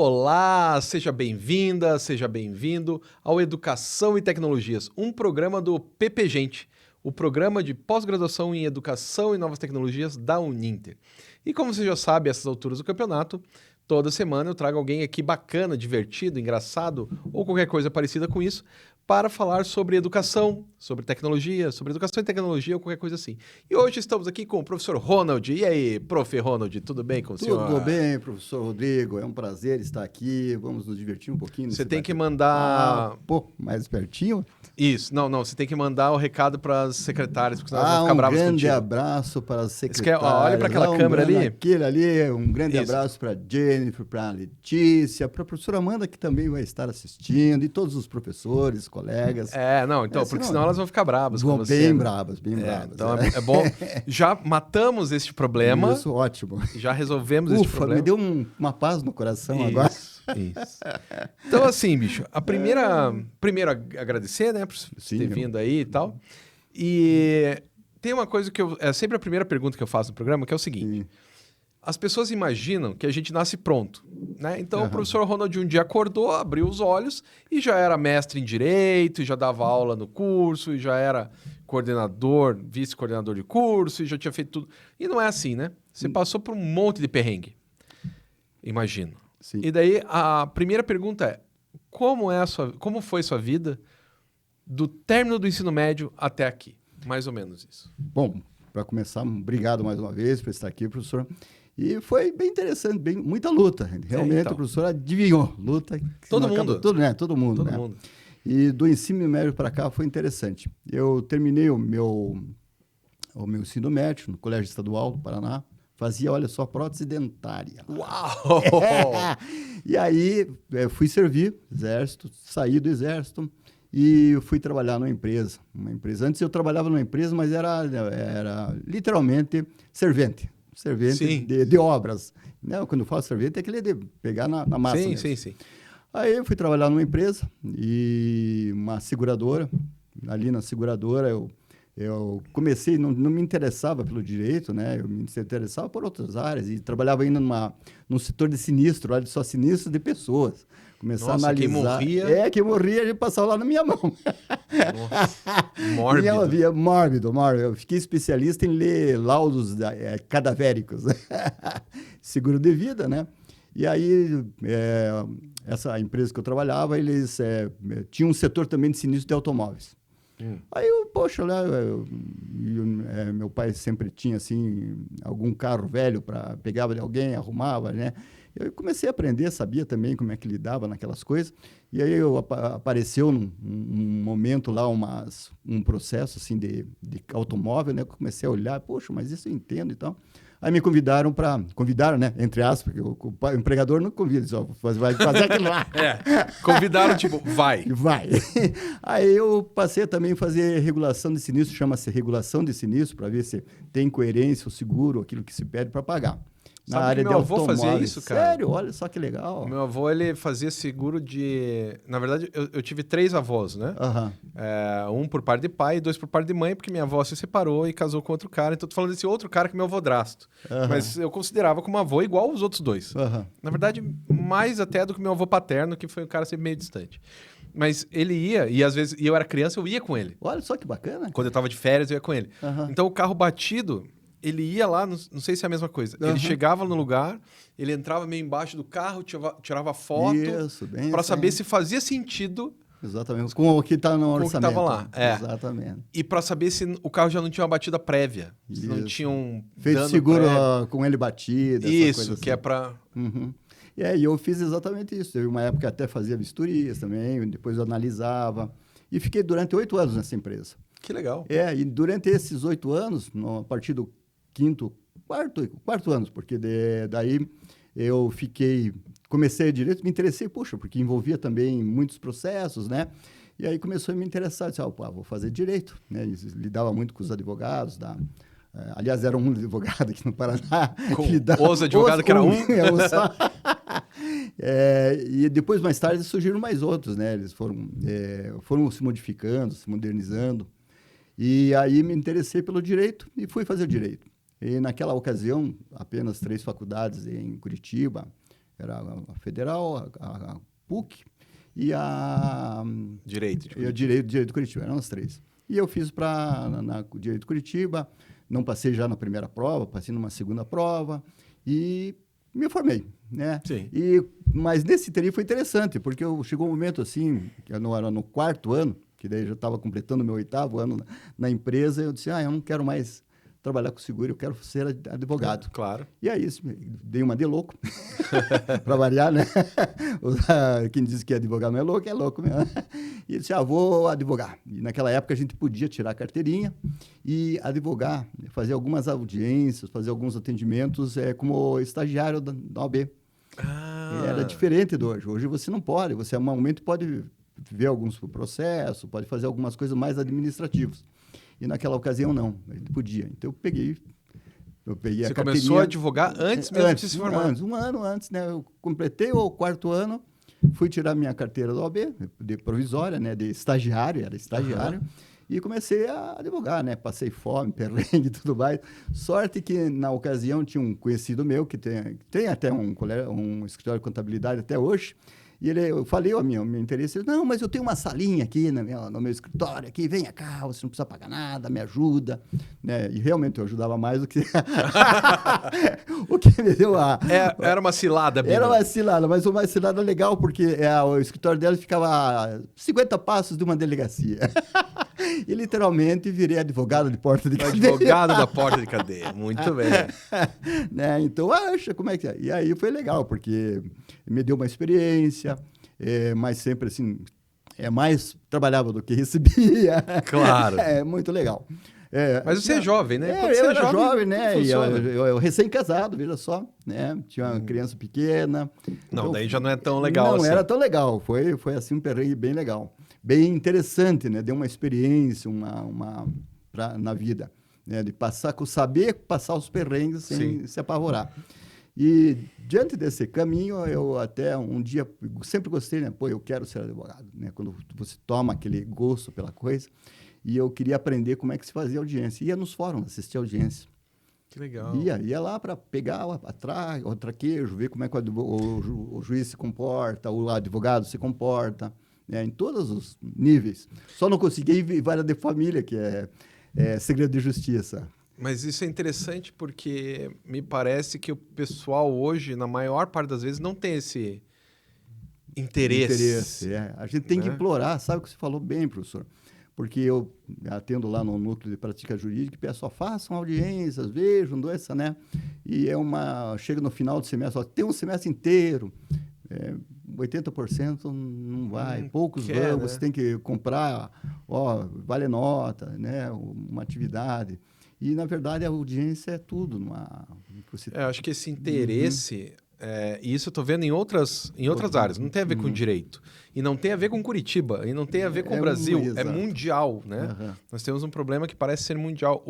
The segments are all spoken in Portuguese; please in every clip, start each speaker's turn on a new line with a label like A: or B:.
A: Olá, seja bem-vinda, seja bem-vindo ao Educação e Tecnologias, um programa do PP Gente, o programa de pós-graduação em Educação e Novas Tecnologias da Uninter. E como você já sabe, a essas alturas do campeonato, toda semana eu trago alguém aqui bacana, divertido, engraçado ou qualquer coisa parecida com isso para falar sobre educação, sobre tecnologia, sobre educação e tecnologia ou qualquer coisa assim. E hoje estamos aqui com o professor Ronald. E aí, prof. Ronald, tudo bem com o senhor?
B: Tudo bem, professor Rodrigo. É um prazer estar aqui. Vamos nos divertir um pouquinho.
A: Você tem que mandar...
B: mais pertinho?
A: Isso, não, você tem que mandar o recado para as secretárias, porque senão elas vão ficar bravas contigo.
B: Um grande abraço para as secretárias.
A: Olha para aquela câmera ali.
B: Aquele ali, um grande abraço para a Jennifer, para a Letícia, para a professora Amanda, que também vai estar assistindo, e todos os professores, colegas.
A: Porque senão elas vão ficar bravas com você.
B: Bem bravas.
A: Então é bom. Já matamos este problema.
B: Isso, ótimo.
A: Já resolvemos este problema.
B: Me deu uma paz no coração agora.
A: Isso. Então, assim, bicho, primeiro agradecer, né, por ter vindo aí e tal. E tem uma coisa que é sempre a primeira pergunta que eu faço no programa, que é o seguinte. Sim. As pessoas imaginam que a gente nasce pronto, né? Então, o professor Ronald um dia acordou, abriu os olhos e já era mestre em Direito, e já dava aula no curso, e já era coordenador, vice-coordenador de curso, e já tinha feito tudo. E não é assim, né? Você passou por um monte de perrengue, imagino.
B: Sim.
A: E daí, a primeira pergunta é, como foi sua vida do término do ensino médio até aqui? Mais ou menos isso.
B: Bom, para começar, obrigado mais uma vez por estar aqui, professor. E foi bem interessante, muita luta. Realmente, o professor adivinhou. Luta.
A: Todo mundo.
B: Todo mundo. E do ensino médio para cá foi interessante. Eu terminei o meu ensino médio no Colégio Estadual do Paraná. Fazia, olha só, prótese dentária.
A: Uau!
B: E aí, fui servir exército, saí do exército e fui trabalhar numa empresa. Antes eu trabalhava numa empresa, mas era literalmente servente de obras. Né? Quando eu falo servente, é aquele de pegar na massa mesmo.
A: Sim.
B: Aí eu fui trabalhar numa empresa e uma seguradora. Ali na seguradora eu comecei, não me interessava pelo direito, né? Eu me interessava por outras áreas e trabalhava ainda num setor de sinistro, olha só, sinistro de pessoas. Começar a analisar. Quem morria, a gente passava lá na minha mão.
A: Nossa,
B: mórbido. Eu fiquei especialista em ler laudos cadavéricos. Seguro de vida, né? E aí, essa empresa que eu trabalhava, eles tinham um setor também de sinistro de automóveis. Aí, meu pai sempre tinha, assim, algum carro velho para pegava de alguém, arrumava, né? Eu comecei a aprender, sabia também como é que lidava naquelas coisas. E aí apareceu num momento lá um processo, assim, de automóvel, né? Eu comecei a olhar, poxa, mas isso eu entendo e tal. Aí me convidaram, né, entre aspas, porque o empregador não convida, só vai fazer aquilo lá.
A: Convidaram, tipo, vai.
B: Aí eu passei a também fazer regulação de sinistro, chama-se regulação de sinistro, para ver se tem coerência, o seguro, aquilo que se pede para pagar.
A: Na área de automóveis. Meu avô fazia isso, cara.
B: Sério? Olha só que legal.
A: Meu avô, ele fazia seguro de... Na verdade, eu tive 3 avós, né? Um por parte de pai e 2 por parte de mãe, porque minha avó se separou e casou com outro cara. Então, tô falando desse outro cara que é meu avô drasto. Mas eu considerava como avô igual os outros 2. Na verdade, mais até do que meu avô paterno, que foi um cara sempre meio distante. Mas ele ia, e às vezes eu era criança, eu ia com ele.
B: Olha só que bacana.
A: Quando eu tava de férias, eu ia com ele. Então, o carro batido... Ele ia lá, não sei se é a mesma coisa. Ele chegava no lugar, ele entrava meio embaixo do carro, tirava foto para saber se fazia sentido.
B: Exatamente, com o que está no orçamento.
A: Com o que estava lá.
B: Exatamente.
A: E para saber se o carro já não tinha uma batida prévia. Se não tinha um
B: feito seguro com ele batido.
A: Isso,
B: coisa assim.
A: Que é para...
B: E eu fiz exatamente isso. Teve uma época que até fazia vistorias também, depois eu analisava. E fiquei durante 8 anos nessa empresa.
A: Que legal.
B: E durante esses 8 anos, a partir do quarto ano, porque daí eu comecei a direito, me interessei, porque envolvia também muitos processos, né? E aí começou a me interessar, disse, vou fazer direito, né? E lidava muito com os advogados, aliás, era um advogado aqui no Paraná.
A: Os advogados que era um?
B: Só. E depois, mais tarde, surgiram mais outros, né? Eles foram se modificando, se modernizando. E aí me interessei pelo direito e fui fazer direito. E naquela ocasião, apenas 3 faculdades em Curitiba Era a Federal, a PUC e a...
A: Direito.
B: E o Direito Curitiba, eram as 3. E eu fiz na Direito Curitiba, não passei já na primeira prova, passei numa segunda prova e me formei, né?
A: Sim.
B: Mas nesse interim foi interessante, porque chegou um momento assim, que eu era no 4º ano, que daí eu já estava completando meu 8º ano na empresa, eu disse, eu não quero mais trabalhar com seguro, eu quero ser advogado.
A: Claro.
B: E aí, dei uma de louco, para variar, né? Quem diz que advogado não é louco mesmo. E disse, vou advogar. E naquela época a gente podia tirar a carteirinha e advogar, fazer algumas audiências, fazer alguns atendimentos como estagiário da OAB. Era diferente de hoje. Hoje você não pode, você normalmente pode ver alguns processos, pode fazer algumas coisas mais administrativas. E naquela ocasião, não. Ele podia. Então, eu peguei a carteirinha.
A: Você começou a advogar antes mesmo de se formar?
B: Um ano antes, né? Eu completei o 4º ano, fui tirar minha carteira da OAB, de provisória, né? De estagiário, era estagiário. E comecei a advogar, né? Passei fome, perrengue e tudo mais. Sorte que, na ocasião, tinha um conhecido meu, que tem até um escritório de contabilidade até hoje. E eu falei o meu interesse. Ele, não, mas eu tenho uma salinha aqui no meu escritório, aqui, venha cá, você não precisa pagar nada, me ajuda. Né? E realmente eu ajudava mais do que o que me deu
A: Era uma cilada, Bino.
B: Era uma cilada, mas uma cilada legal, porque o escritório dela ficava a 50 passos de uma delegacia. E literalmente virei advogado de porta de cadeia.
A: Advogado da porta de cadeia, muito bem.
B: Né? Então, acha como é que é. E aí foi legal, porque me deu uma experiência, mas sempre assim, mais trabalhava do que recebia.
A: Claro.
B: Muito legal.
A: Mas você é jovem, né?
B: Eu era jovem, né? E eu recém-casado, veja só, né? Tinha uma criança pequena.
A: Não,
B: então,
A: daí já não é tão legal assim.
B: Não era tão legal. Foi assim um perrengue bem legal. Bem interessante, né? Deu uma experiência na vida, né? De saber passar os perrengues sem se apavorar. E diante desse caminho, eu até um dia sempre gostei, né? Pô, eu quero ser advogado, né? Quando você toma aquele gosto pela coisa. E eu queria aprender como é que se fazia audiência. Ia nos fóruns assistir audiência.
A: Que legal.
B: Ia lá para pegar o traquejo, ver como é que o juiz se comporta, o advogado se comporta, né? Em todos os níveis. Só não consegui ir vara de família, que é segredo de justiça.
A: Mas isso é interessante porque me parece que o pessoal hoje, na maior parte das vezes, não tem esse interesse.
B: A gente tem que implorar, sabe o que você falou bem, professor? Porque eu atendo lá no núcleo de prática jurídica e peço, façam audiências, vejam, doença, né? E chega no final do semestre, tem um semestre inteiro, 80% não vai, poucos vão, né? Você tem que comprar, vale nota, né? Uma atividade. E, na verdade, a audiência é tudo.
A: Eu acho que esse interesse... E isso eu estou vendo em outras áreas. Não tem a ver com direito. E não tem a ver com Curitiba. E não tem a ver com o Brasil. É mundial, né?
B: Uhum.
A: Nós temos um problema que parece ser mundial.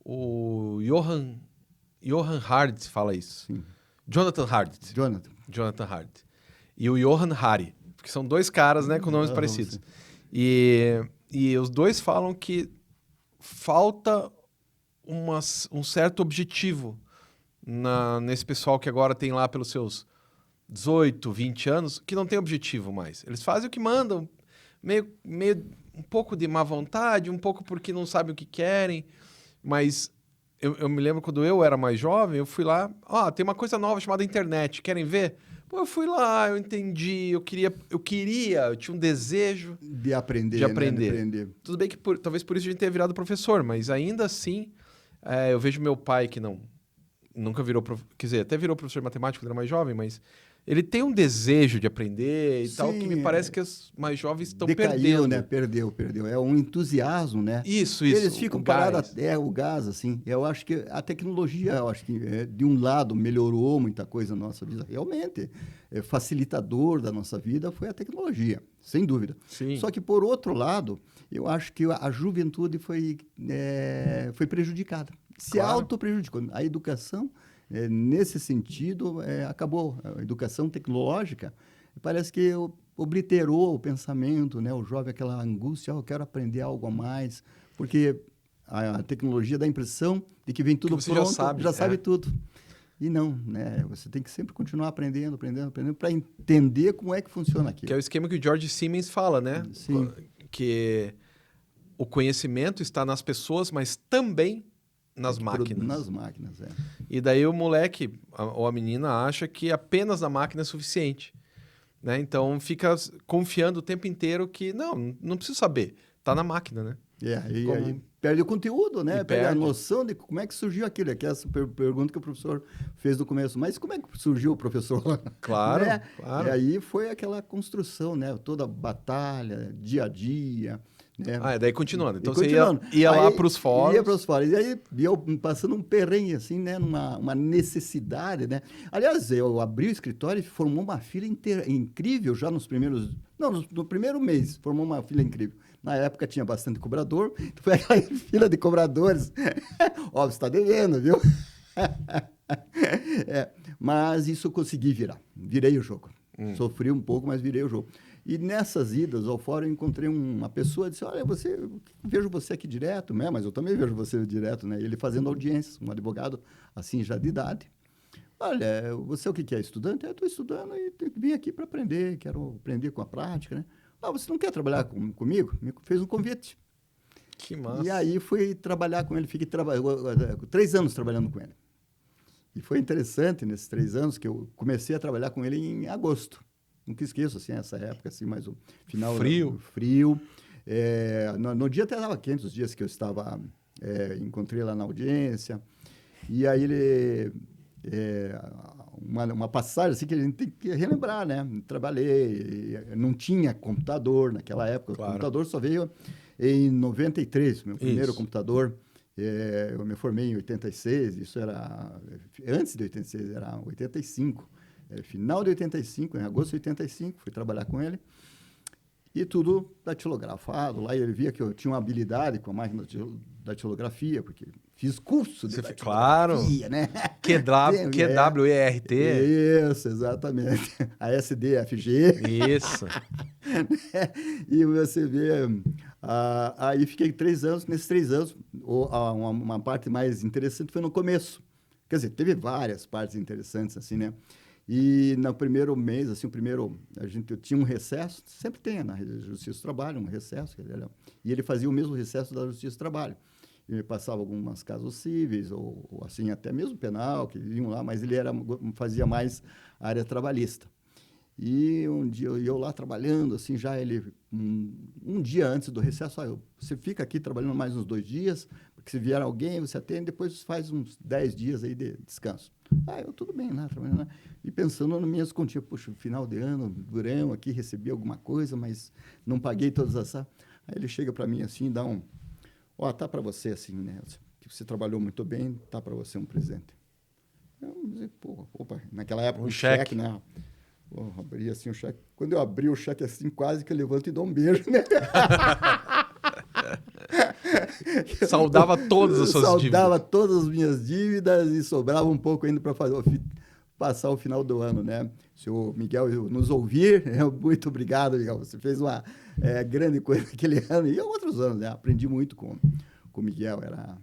A: O Johan Hard fala isso.
B: Sim.
A: Jonathan Hard. E o Johan Hari. Porque são dois caras, né, com nomes parecidos. E os dois falam que falta um certo objetivo nesse pessoal que agora tem lá pelos seus 18, 20 anos, que não tem objetivo mais. Eles fazem o que mandam, meio um pouco de má vontade, um pouco porque não sabem o que querem, mas eu me lembro quando eu era mais jovem, eu fui lá, tem uma coisa nova chamada internet, querem ver? Pô, eu fui lá, eu entendi, eu tinha um desejo
B: de aprender.
A: Né? Tudo bem que talvez por isso a gente tenha virado professor, mas ainda assim, eu vejo meu pai que nunca virou, quer dizer, até virou professor de matemática quando era mais jovem, mas ele tem um desejo de aprender e tal, que me parece que os mais jovens estão perdendo.
B: Né? Perdeu. É um entusiasmo, né?
A: Isso.
B: Eles ficam parados até o gás, assim. Eu acho que a tecnologia, de um lado, melhorou muita coisa na nossa vida. Realmente, facilitador da nossa vida foi a tecnologia, sem dúvida.
A: Sim.
B: Só que, por outro lado, eu acho que a juventude foi prejudicada. Se auto-prejudicou. A educação... nesse sentido, acabou. A educação tecnológica parece que obliterou o pensamento, né? O jovem, aquela angústia, eu quero aprender algo a mais, porque a tecnologia dá a impressão de que vem tudo
A: que você
B: pronto,
A: já sabe
B: tudo. E não, né? Você tem que sempre continuar aprendendo para entender como é que funciona aquilo.
A: Que é o esquema que o George Siemens fala, né?
B: Sim.
A: Que o conhecimento está nas pessoas, mas também nas máquinas.
B: Nas máquinas, é.
A: E daí o moleque ou a menina acha que apenas a máquina é suficiente, né? Então fica confiando o tempo inteiro que não preciso saber, tá na máquina, né?
B: Aí perde o conteúdo, né?
A: E
B: perde a
A: perde.
B: noção de como é que surgiu aquilo. Que é essa pergunta que o professor fez no começo. Mas como é que surgiu o professor?
A: Claro,
B: né?
A: claro.
B: E aí foi aquela construção, né? Toda a batalha, dia a dia. Né?
A: Daí continuando. Então
B: continuando.
A: Você ia lá para os fóruns.
B: Ia para os fóruns. E aí eu passando um perrengue, assim, né? Uma necessidade, né? Aliás, eu abri o escritório e formou uma fila incrível já nos primeiros... Não, no primeiro mês formou uma fila incrível. Na época tinha bastante cobrador, foi aquela fila de cobradores. Ó, você está devendo, viu? Mas isso eu consegui virar. Virei o jogo. Sofri um pouco, mas virei o jogo. E nessas idas ao fórum, eu encontrei uma pessoa que disse, olha, vejo você aqui direto, né? Mas eu também vejo você direto, né? Ele fazendo audiências, um advogado, assim, já de idade. Olha, você o que é? Estudante? Eu estou estudando e vim aqui para aprender, quero aprender com a prática, né? Você não quer trabalhar comigo? Me fez um convite.
A: Que massa.
B: E aí fui trabalhar com ele, fiquei 3 anos trabalhando com ele. E foi interessante nesses 3 anos que eu comecei a trabalhar com ele em agosto. Nunca esqueço, assim, essa época, assim, mais o final... Frio. No dia até estava quente, os dias que eu estava... encontrei lá na audiência. E aí ele... uma passagem assim que a gente tem que relembrar, né? Trabalhei, não tinha computador naquela época. Claro. O computador só veio em 93, meu primeiro computador. Eu me formei em 86, isso era... Antes de 86, era 85. Final de 85, em agosto de 85, fui trabalhar com ele. E tudo datilografado. Lá ele via que eu tinha uma habilidade com a máquina da datilografia, porque fiz curso de datilografia,
A: claro.
B: Né?
A: QWERT.
B: Isso, exatamente. A SDFG.
A: Isso.
B: E você vê... aí fiquei 3 anos. Nesses 3 anos, uma parte mais interessante foi no começo. Quer dizer, teve várias partes interessantes, assim, né? E no primeiro mês, assim, eu tinha um recesso, sempre tem na Justiça do Trabalho, um recesso, e ele fazia o mesmo recesso da Justiça do Trabalho. Ele passava algumas casos cíveis, ou assim, até mesmo penal, que iam lá, mas ele fazia mais área trabalhista. E um dia eu lá trabalhando, assim, já ele, um dia antes do recesso, você fica aqui trabalhando mais uns 2 dias, porque se vier alguém, você atende, depois faz uns 10 dias aí de descanso. Eu tudo bem lá, trabalhando lá. E pensando nas minhas continhas, puxa, final de ano, durão aqui, recebi alguma coisa, mas não paguei todas as... Aí ele chega para mim assim, dá tá para você assim, né? Que você trabalhou muito bem, tá para você um presente. Eu disse, naquela época
A: um cheque,
B: né? Abri assim o cheque. Quando eu abri o cheque assim, quase que eu levanto e dou um beijo, né?
A: Saudava todas as suas dívidas.
B: Saudava todas as minhas dívidas e sobrava um pouco ainda para passar o final do ano, né? Se o Miguel nos ouvir, muito obrigado, Miguel. Você fez uma grande coisa naquele ano e outros anos, né? Aprendi muito com o Miguel, era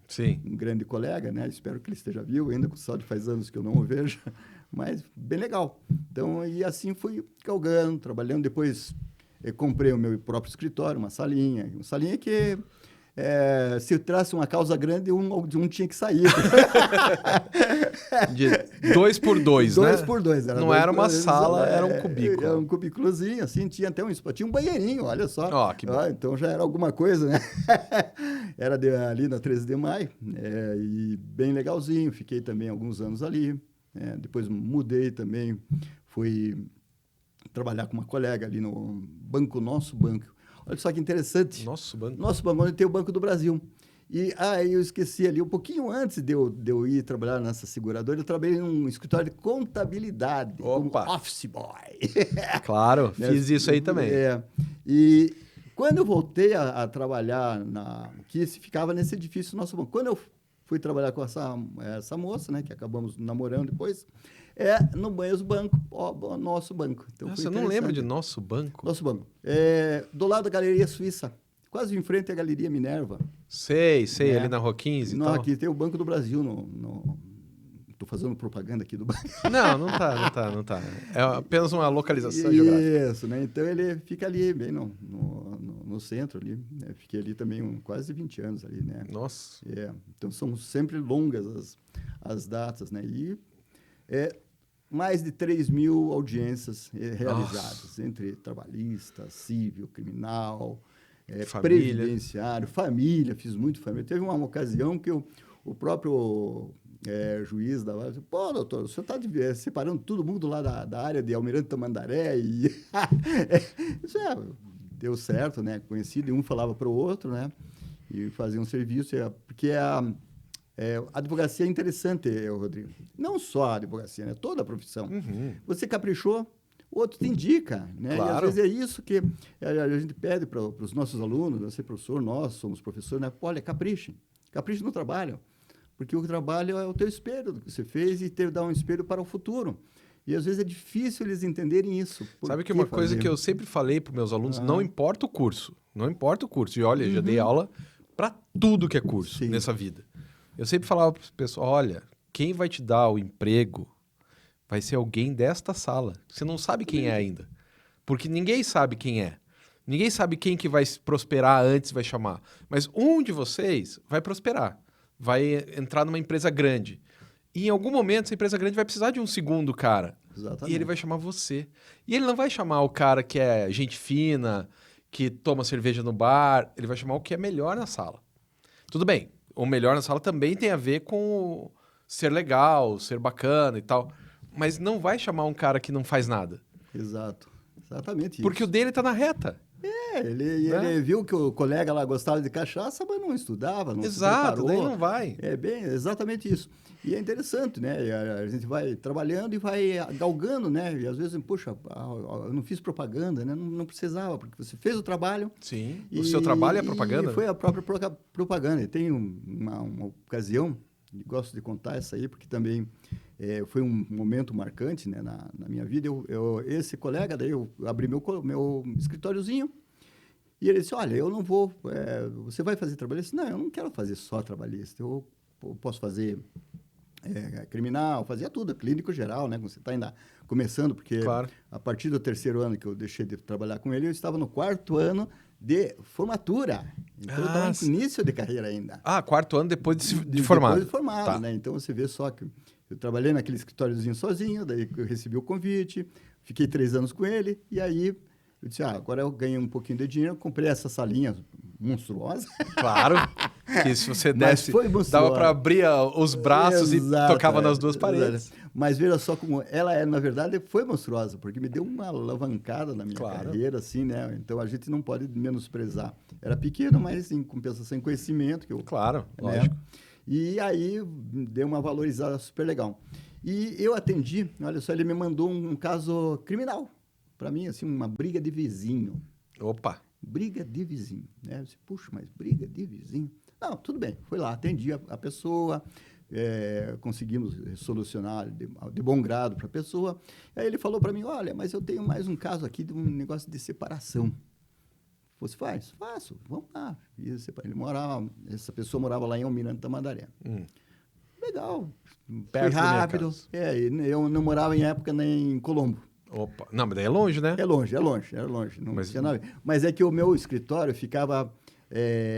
B: um grande colega, né? Espero que ele esteja vivo, ainda com saúde, faz anos que eu não o vejo, mas bem legal. Então, e assim fui galgando, trabalhando. Depois comprei o meu próprio escritório, uma salinha que se trasse uma causa grande, um tinha que sair.
A: De 2 por 2, né?
B: 2 por 2.
A: Não era uma sala, era um cubículo.
B: Era um cubículozinho, assim, tinha até tinha um banheirinho, olha só.
A: Que bom.
B: Então já era alguma coisa, né? Era ali na 13 de maio, e bem legalzinho. Fiquei também alguns anos ali. Depois mudei também, fui trabalhar com uma colega ali no Nosso Banco. Olha só que interessante.
A: Nosso banco,
B: onde tem o Banco do Brasil. E eu esqueci ali, um pouquinho antes de eu ir trabalhar nessa seguradora, eu trabalhei num escritório de contabilidade, como office boy.
A: Claro, fiz isso aí também.
B: E quando eu voltei a trabalhar que ficava nesse edifício Nosso Banco, quando eu fui trabalhar com essa moça, né, que acabamos namorando depois, no mesmo banco, Nosso Banco. Então,
A: você não lembra de Nosso Banco?
B: Nosso Banco. Do lado da Galeria Suíça, quase em frente à Galeria Minerva.
A: Sei, ali na Rua 15 e tal.
B: Aqui tem o Banco do Brasil. Tu fazendo propaganda aqui do banco.
A: Não tá. É apenas uma localização geográfica.
B: Isso, né? Então ele fica ali, bem no centro ali. Né? Fiquei ali também quase 20 anos ali, né?
A: Nossa.
B: Então são sempre longas as datas, né? E mais de 3 mil audiências realizadas, entre trabalhista, civil, criminal, previdenciário, família, fiz muito família. Teve uma ocasião que o próprio juiz da disse, pô, doutor, o senhor está separando todo mundo lá da área de Almirante Tamandaré e isso deu certo, né? Conhecido, e um falava para o outro, né? E fazia um serviço, porque a advocacia é interessante, Rodrigo. Não só a advocacia, né? Toda a profissão.
A: Uhum.
B: Você caprichou, o outro te indica, né?
A: Claro.
B: E às vezes é isso que a gente pede para os nossos alunos, você professor, nós somos professores, né? Olha, capriche no trabalho, porque o trabalho é o teu espelho do que você fez e dá um espelho para o futuro. E às vezes é difícil eles entenderem isso.
A: Sabe que uma coisa que eu sempre falei para meus alunos, não importa o curso. E olha, já dei aula para tudo que é curso nessa vida. Eu sempre falava para o pessoal, olha, quem vai te dar o emprego vai ser alguém desta sala. Você não sabe quem é ainda. Porque ninguém sabe quem é. Ninguém sabe quem que vai prosperar antes vai chamar. Mas um de vocês vai prosperar. Vai entrar numa empresa grande. E em algum momento essa empresa grande vai precisar de um segundo cara.
B: Exatamente.
A: E ele vai chamar você. E ele não vai chamar o cara que é gente fina, que toma cerveja no bar. Ele vai chamar o que é melhor na sala. Tudo bem. O melhor na sala também tem a ver com ser legal, ser bacana e tal. Mas não vai chamar um cara que não faz nada.
B: Exato. Exatamente
A: Porque
B: isso.
A: o dele tá na reta.
B: Ele viu que o colega lá gostava de cachaça, mas não estudava, não se preparou.
A: Daí não vai.
B: Exatamente isso. E é interessante, né? A gente vai trabalhando e vai galgando, né? E às vezes, puxa, eu não fiz propaganda, né? Não precisava, porque você fez o trabalho.
A: Sim, o seu trabalho é propaganda.
B: E foi a própria propaganda. E tem uma ocasião, e gosto de contar essa aí, porque também foi um momento marcante, né, na minha vida. Esse colega, daí eu abri meu escritóriozinho, e ele disse, olha, eu não vou... você vai fazer trabalhista? Não, eu não quero fazer só trabalhista. Eu posso fazer criminal, fazia tudo, clínico geral, né? Você está ainda começando, porque a partir do 3º ano que eu deixei de trabalhar com ele, eu estava no 4º ano de formatura. Então, eu estava no início de carreira ainda.
A: 4º ano depois de formado.
B: Depois de formado, né? Então, você vê só que eu trabalhei naquele escritóriozinho sozinho, daí eu recebi o convite, fiquei 3 anos com ele, e aí eu disse, agora eu ganhei um pouquinho de dinheiro, comprei essa salinha monstruosa.
A: Claro, que se você desse, dava para abrir os braços e tocava nas duas paredes.
B: Mas veja só como ela na verdade, foi monstruosa, porque me deu uma alavancada na minha carreira, assim, né? Então, a gente não pode menosprezar. Era pequeno, mas em compensação em conhecimento.
A: Lógico.
B: E aí, deu uma valorizada super legal. E eu atendi, olha só, ele me mandou um caso criminal. Para mim, assim, uma briga de vizinho.
A: Opa!
B: Briga de vizinho, né? Eu disse, puxa, mas briga de vizinho? Não, tudo bem. Fui lá, atendi a pessoa, conseguimos solucionar de bom grado para a pessoa. Aí ele falou para mim, olha, mas eu tenho mais um caso aqui de um negócio de separação. Você faz? Faço, vamos lá. Essa pessoa morava lá em Almirante Tamandaré. Legal, foi rápido. Eu não morava em época nem em Colombo.
A: Opa, não, mas daí é longe, né?
B: É longe. Não tinha nada. Mas é que o meu escritório ficava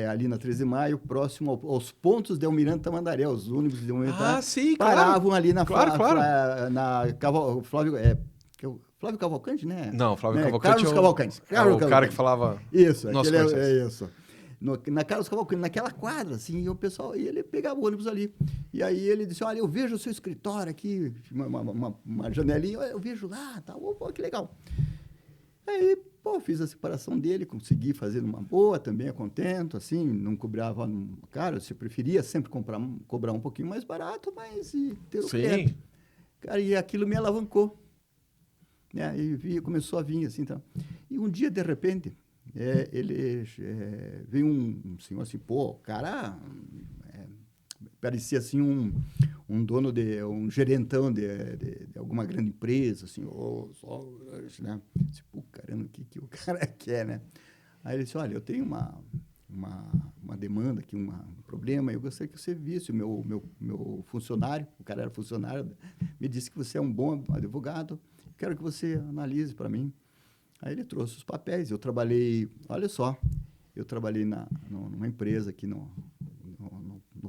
B: ali na 13 de Maio, próximo aos pontos de Almirante Tamandaré. Os ônibus de Almirante Tamandaré paravam ali na Flávio Cavalcante, né?
A: Não, Flávio Cavalcante
B: Carlos Cavalcante.
A: O cara que falava...
B: Isso, é isso. Na Carlos Cavalcante, naquela quadra, assim, e o pessoal, e ele pegava o ônibus ali. E aí ele disse, olha, eu vejo o seu escritório aqui, uma janelinha, eu vejo lá, tá, que legal. Aí, fiz a separação dele, consegui fazer numa boa também, contento, assim, não cobrava caro, você preferia sempre cobrar um pouquinho mais barato, mas ter o crédito. Cara, e aquilo me alavancou. Né? E começou a vir, assim, tá. E um dia, de repente... veio um senhor assim, o cara parecia assim um dono um gerentão de alguma grande empresa, assim, né? Tipo, caramba, o que o cara quer, né? Aí ele disse, olha, eu tenho uma uma demanda aqui, um problema, eu gostaria que você visse o meu funcionário, o cara era funcionário, me disse que você é um bom advogado, quero que você analise para mim. Aí ele trouxe os papéis, eu trabalhei, olha só, eu trabalhei numa empresa aqui no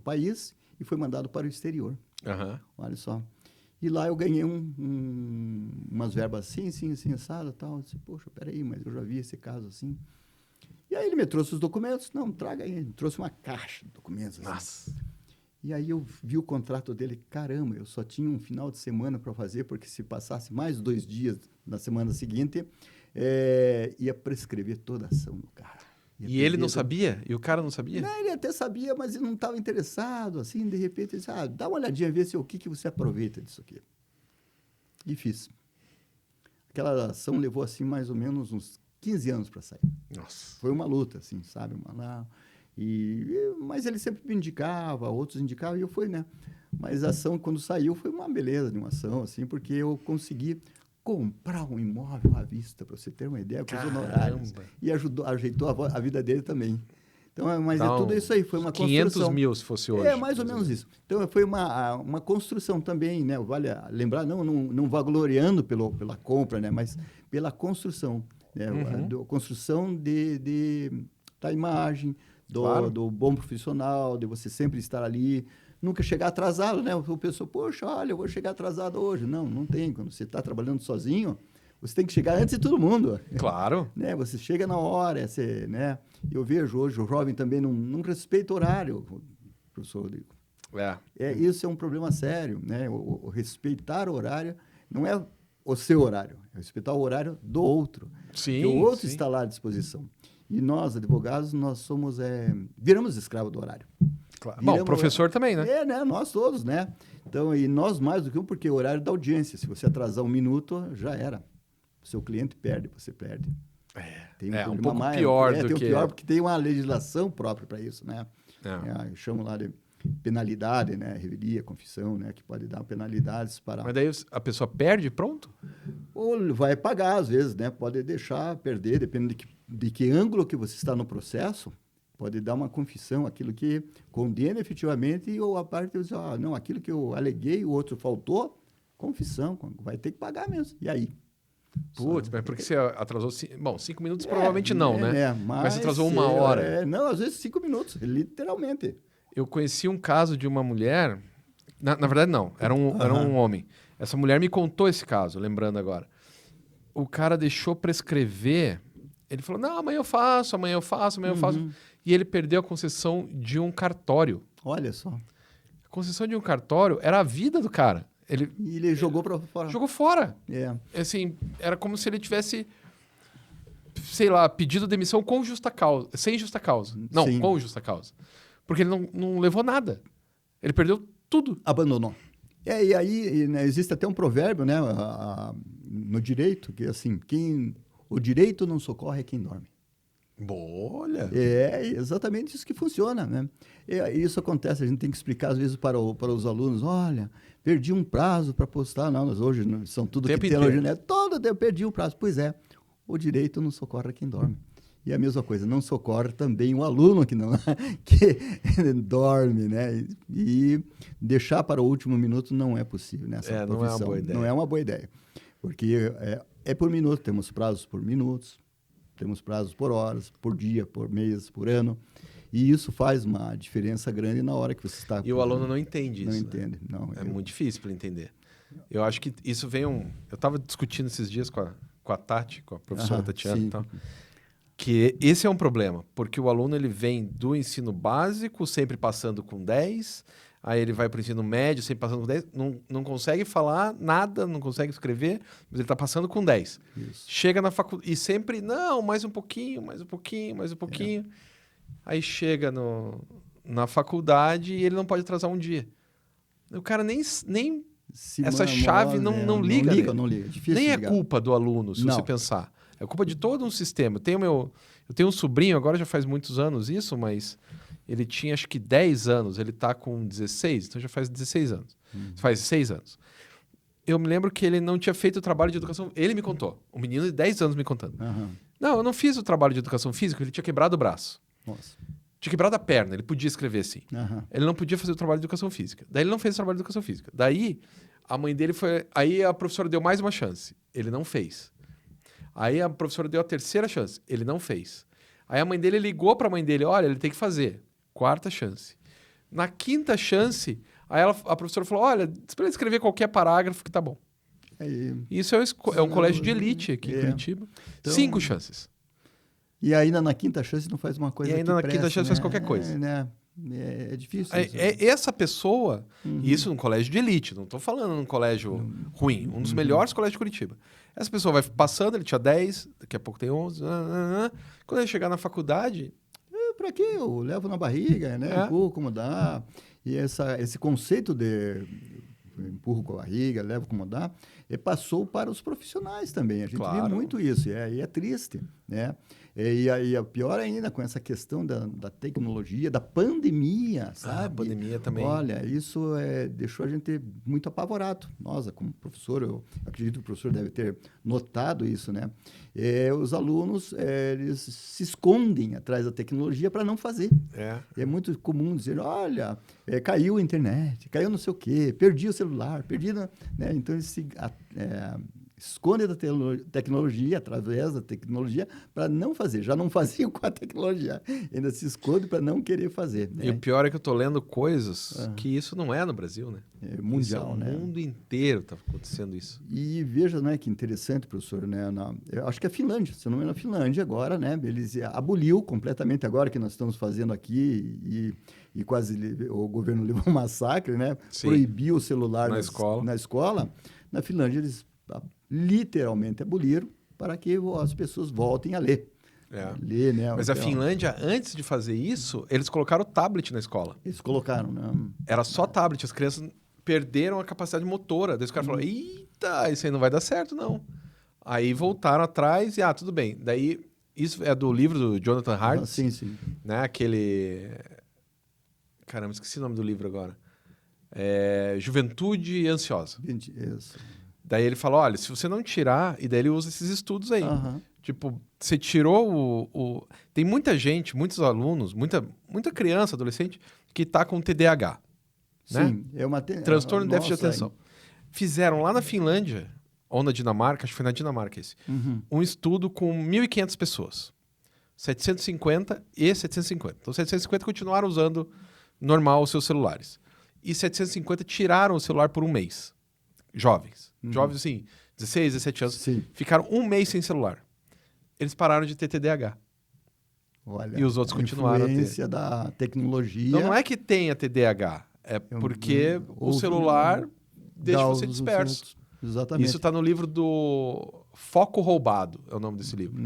B: país e fui mandado para o exterior.
A: Uhum.
B: Olha só. E lá eu ganhei umas verbas assim, assado, tal. Eu disse, poxa, peraí, mas eu já vi esse caso assim. E aí ele me trouxe os documentos. Não, traga aí. Ele trouxe uma caixa de documentos. Assim.
A: Nossa.
B: E aí eu vi o contrato dele. Caramba, eu só tinha um final de semana para fazer, porque se passasse mais 2 dias na semana seguinte, ia prescrever toda a ação do cara.
A: E ele não sabia? E o cara não sabia?
B: Não, ele até sabia, mas ele não estava interessado. Assim, de repente, ele disse, dá uma olhadinha, vê se o que você aproveita disso aqui. E fiz. Aquela ação levou, assim, mais ou menos uns 15 anos para sair.
A: Nossa.
B: Foi uma luta, assim, sabe? Mas ele sempre me indicava, outros indicavam, e eu fui, né? Mas a ação, quando saiu, foi uma beleza de uma ação, assim, porque eu consegui comprar um imóvel à vista, para você ter uma ideia, com os honorários. E ajeitou a vida dele também. Então, então, tudo isso aí, foi uma
A: 500
B: construção.
A: 500 mil, se fosse hoje.
B: Mais ou menos isso. Então, foi uma construção também, né? Vale lembrar, não vangloriando pela compra, né? Mas pela construção. Né? A construção da imagem, do bom profissional, de você sempre estar ali, nunca chegar atrasado, né? O pessoal, poxa, olha, eu vou chegar atrasado hoje. Não tem. Quando você está trabalhando sozinho, você tem que chegar antes de todo mundo.
A: Claro.
B: Né? Você chega na hora, né? Eu vejo hoje, o jovem também não respeita o horário, professor Rodrigo. Isso é um problema sério, né? O respeitar o horário não é o seu horário, é respeitar o horário do outro.
A: Sim,
B: o outro está lá à disposição. E nós, advogados, nós viramos escravos do horário.
A: Claro. Bom, o professor também, né?
B: Né? Nós todos, né? Então, e nós mais do que porque o horário da audiência. Se você atrasar 1 minuto, já era. O seu cliente perde, você perde. Tem
A: um pouco pior do que...
B: Tem pior, porque tem uma legislação própria para isso, né? Eu chamo lá de penalidade, né? Revelia, confissão, né? Que pode dar penalidades para...
A: Mas daí a pessoa perde, pronto?
B: Ou vai pagar, às vezes, né? Pode deixar perder, dependendo de que ângulo que você está no processo. Pode dar uma confissão, aquilo que condena efetivamente, ou a parte diz, não, aquilo que eu aleguei, o outro faltou, confissão, vai ter que pagar mesmo. E aí?
A: Putz, mas porque você atrasou... 5 minutos provavelmente não, né? Mas você atrasou 1 hora.
B: Não, às vezes 5 minutos, literalmente.
A: Eu conheci um caso de uma mulher... Na verdade, não. Era um homem. Essa mulher me contou esse caso, lembrando agora. O cara deixou prescrever... Ele falou, não, amanhã eu faço. E ele perdeu a concessão de um cartório.
B: Olha só.
A: A concessão de um cartório era a vida do cara.
B: Ele jogou para fora.
A: Jogou fora. Assim, era como se ele tivesse, sei lá, pedido demissão com justa causa. Sem justa causa. Não, sim, com justa causa. Porque ele não levou nada. Ele perdeu tudo.
B: Abandonou. E aí, né, existe até um provérbio, né, no direito, que assim, o direito não socorre quem dorme.
A: Olha!
B: É exatamente isso que funciona, né? Isso acontece, a gente tem que explicar às vezes para os alunos, olha, perdi um prazo para postar, não, nós hoje são tudo que tem hoje, né? Todo tempo perdi um prazo. Pois é, o direito não socorre quem dorme. E a mesma coisa, não socorre também o aluno que dorme, né? E deixar para o último minuto não é possível nessa profissão. Não é uma boa ideia. Não é uma boa ideia, porque é por minuto, temos prazos por minutos, temos prazos por horas, por dia, por mês, por ano. E isso faz uma diferença grande na hora que você está...
A: E o aluno não entende isso.
B: Não entende, não.
A: É muito difícil para entender. Eu acho que isso vem Eu estava discutindo esses dias com a Tati, com a professora Tatiana e tal, que esse é um problema, porque o aluno ele vem do ensino básico, sempre passando com 10, aí ele vai para o ensino médio, sempre passando com 10, não consegue falar nada, não consegue escrever, mas ele está passando com 10. Isso. Chega na faculdade e sempre, não, mais um pouquinho. Aí chega na faculdade e ele não pode atrasar um dia. O cara nem essa chave não liga.
B: Não liga. Difícil
A: nem
B: ligar.
A: É culpa do aluno, se você pensar. É culpa de todo um sistema. Eu tenho um sobrinho, agora já faz muitos anos isso, mas ele tinha acho que 10 anos, ele está com 16, então já faz 16 anos. Faz 6 anos. Eu me lembro que ele não tinha feito o trabalho de educação... Ele me contou, um menino de 10 anos me contando. Não, eu não fiz o trabalho de educação física, ele tinha quebrado o braço.
B: Nossa.
A: tinha quebrado a perna, ele podia escrever sim.
B: Aham.
A: Ele não podia fazer o trabalho de educação física. Daí ele não fez o trabalho de educação física. Daí a mãe dele foi... Aí a professora deu mais uma chance. Ele não fez. Aí a professora deu a terceira chance. Ele não fez. Aí a mãe dele ligou para a mãe dele, olha, ele tem que fazer. Quarta chance. Na quinta chance, a professora falou, olha, diz pra ele escrever qualquer parágrafo que tá bom.
B: Aí,
A: Isso é um colégio de elite aqui em Curitiba.
B: Então-
A: 5 chances.
B: e ainda na quinta chance não faz uma coisa
A: E ainda
B: que
A: na quinta
B: preste,
A: chance faz qualquer coisa.
B: Né? É difícil. isso.
A: Essa pessoa, e isso num colégio de elite, não tô falando num colégio ruim, um dos melhores colégios de Curitiba. Essa pessoa vai passando, ele tinha 10, daqui a pouco tem 11. Quando ele chegar na faculdade,
B: Para quê? Eu levo na barriga, né?
A: É.
B: Empurro como dá. E esse conceito de empurro com a barriga, levo como dá, passou para os profissionais também. A gente vê
A: Claro.
B: muito isso, e é triste, né? E aí, pior ainda com essa questão da tecnologia, da pandemia, sabe?
A: a pandemia também.
B: Olha, isso deixou a gente muito apavorado. Nós, como professor, eu acredito que o professor deve ter notado isso, né? Os alunos, eles se escondem atrás da tecnologia para não fazer. É muito comum dizer, olha, caiu a internet, caiu não sei o quê, perdi o celular, perdi... Né? Então, eles se escondem da tecnologia, através da tecnologia, para não fazer. Já não faziam com a tecnologia, ainda se escondem para não querer fazer. Né?
A: E o pior é que eu tô lendo coisas que isso não é no Brasil, né?
B: É mundial,
A: isso
B: né?
A: O mundo inteiro tá acontecendo isso.
B: E veja, né, que interessante, professor, né? Eu acho que a Finlândia, se eu não me engano, a Finlândia agora, né? Eles aboliu completamente agora que nós estamos fazendo aqui e quase o governo levou um massacre, né?
A: Sim.
B: Proibiu o celular
A: Na escola.
B: Na escola. Na Finlândia, eles literalmente aboliram para que as pessoas voltem a ler. Ler, né?
A: Mas a Finlândia, antes de fazer isso, eles colocaram o tablet na escola.
B: Eles colocaram, né?
A: Era só tablet, as crianças perderam a capacidade motora. Daí os caras falaram, eita, isso aí não vai dar certo, não. Aí voltaram atrás e, tudo bem. Daí, isso é do livro do Jonathan Hart.
B: Sim.
A: Né? Aquele... Caramba, esqueci o nome do livro agora. Juventude Ansiosa.
B: Isso.
A: Daí ele fala, olha, se você não tirar... E daí ele usa esses estudos aí. Tipo, você tirou Tem muita gente, muitos alunos, muita criança, adolescente, que tá com TDAH.
B: Sim,
A: né? Transtorno de déficit de atenção. Fizeram lá na Finlândia, ou na Dinamarca, acho que foi na Dinamarca esse, um estudo com 1.500 pessoas. 750 e 750. Então, 750 continuaram usando normal os seus celulares. E 750 tiraram o celular por um mês. Jovens. Jovens, assim, 16, 17 anos.
B: Sim.
A: Ficaram um mês sem celular. Eles pararam de ter TDAH.
B: Olha,
A: E os outros continuaram a ter.
B: A influência da tecnologia...
A: Então, não é que tenha TDAH. É porque o celular deixa você disperso.
B: Exatamente.
A: Isso está no livro do Foco Roubado, é o nome desse livro.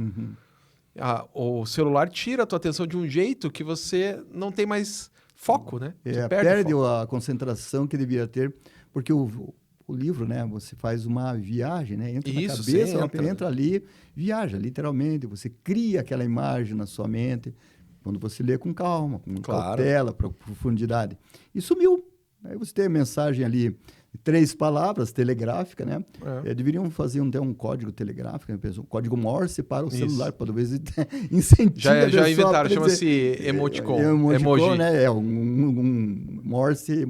A: O celular tira a tua atenção de um jeito que você não tem mais foco, né? Você
B: perde
A: foco.
B: a concentração que devia ter, porque o livro, né? Você faz uma viagem, né? Entra na cabeça, entra ali, viaja, literalmente. Você cria aquela imagem na sua mente, quando você lê com calma, com cautela, para profundidade. E sumiu. Aí você tem a mensagem ali, 3 palavras, telegráfica, né? Deveriam fazer até um código telegráfico, né? Um código Morse para o celular, para talvez incentivar.
A: Já inventaram, chama-se emoticon.
B: Emoji, né? Um Morse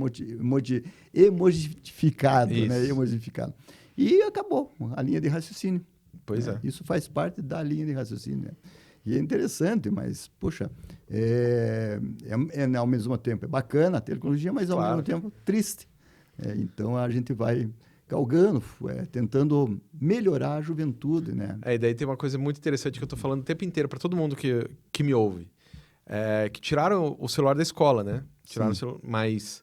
B: emojificado, né? Emojificado. E acabou a linha de raciocínio.
A: Pois é.
B: Isso faz parte da linha de raciocínio, né? E é interessante, mas, poxa, ao mesmo tempo é bacana a tecnologia, mas ao mesmo tempo triste. Então, a gente vai galgando, tentando melhorar a juventude, né?
A: E daí tem uma coisa muito interessante que eu estou falando o tempo inteiro para todo mundo que me ouve. Que tiraram o celular da escola, né? Tiraram o celular, mas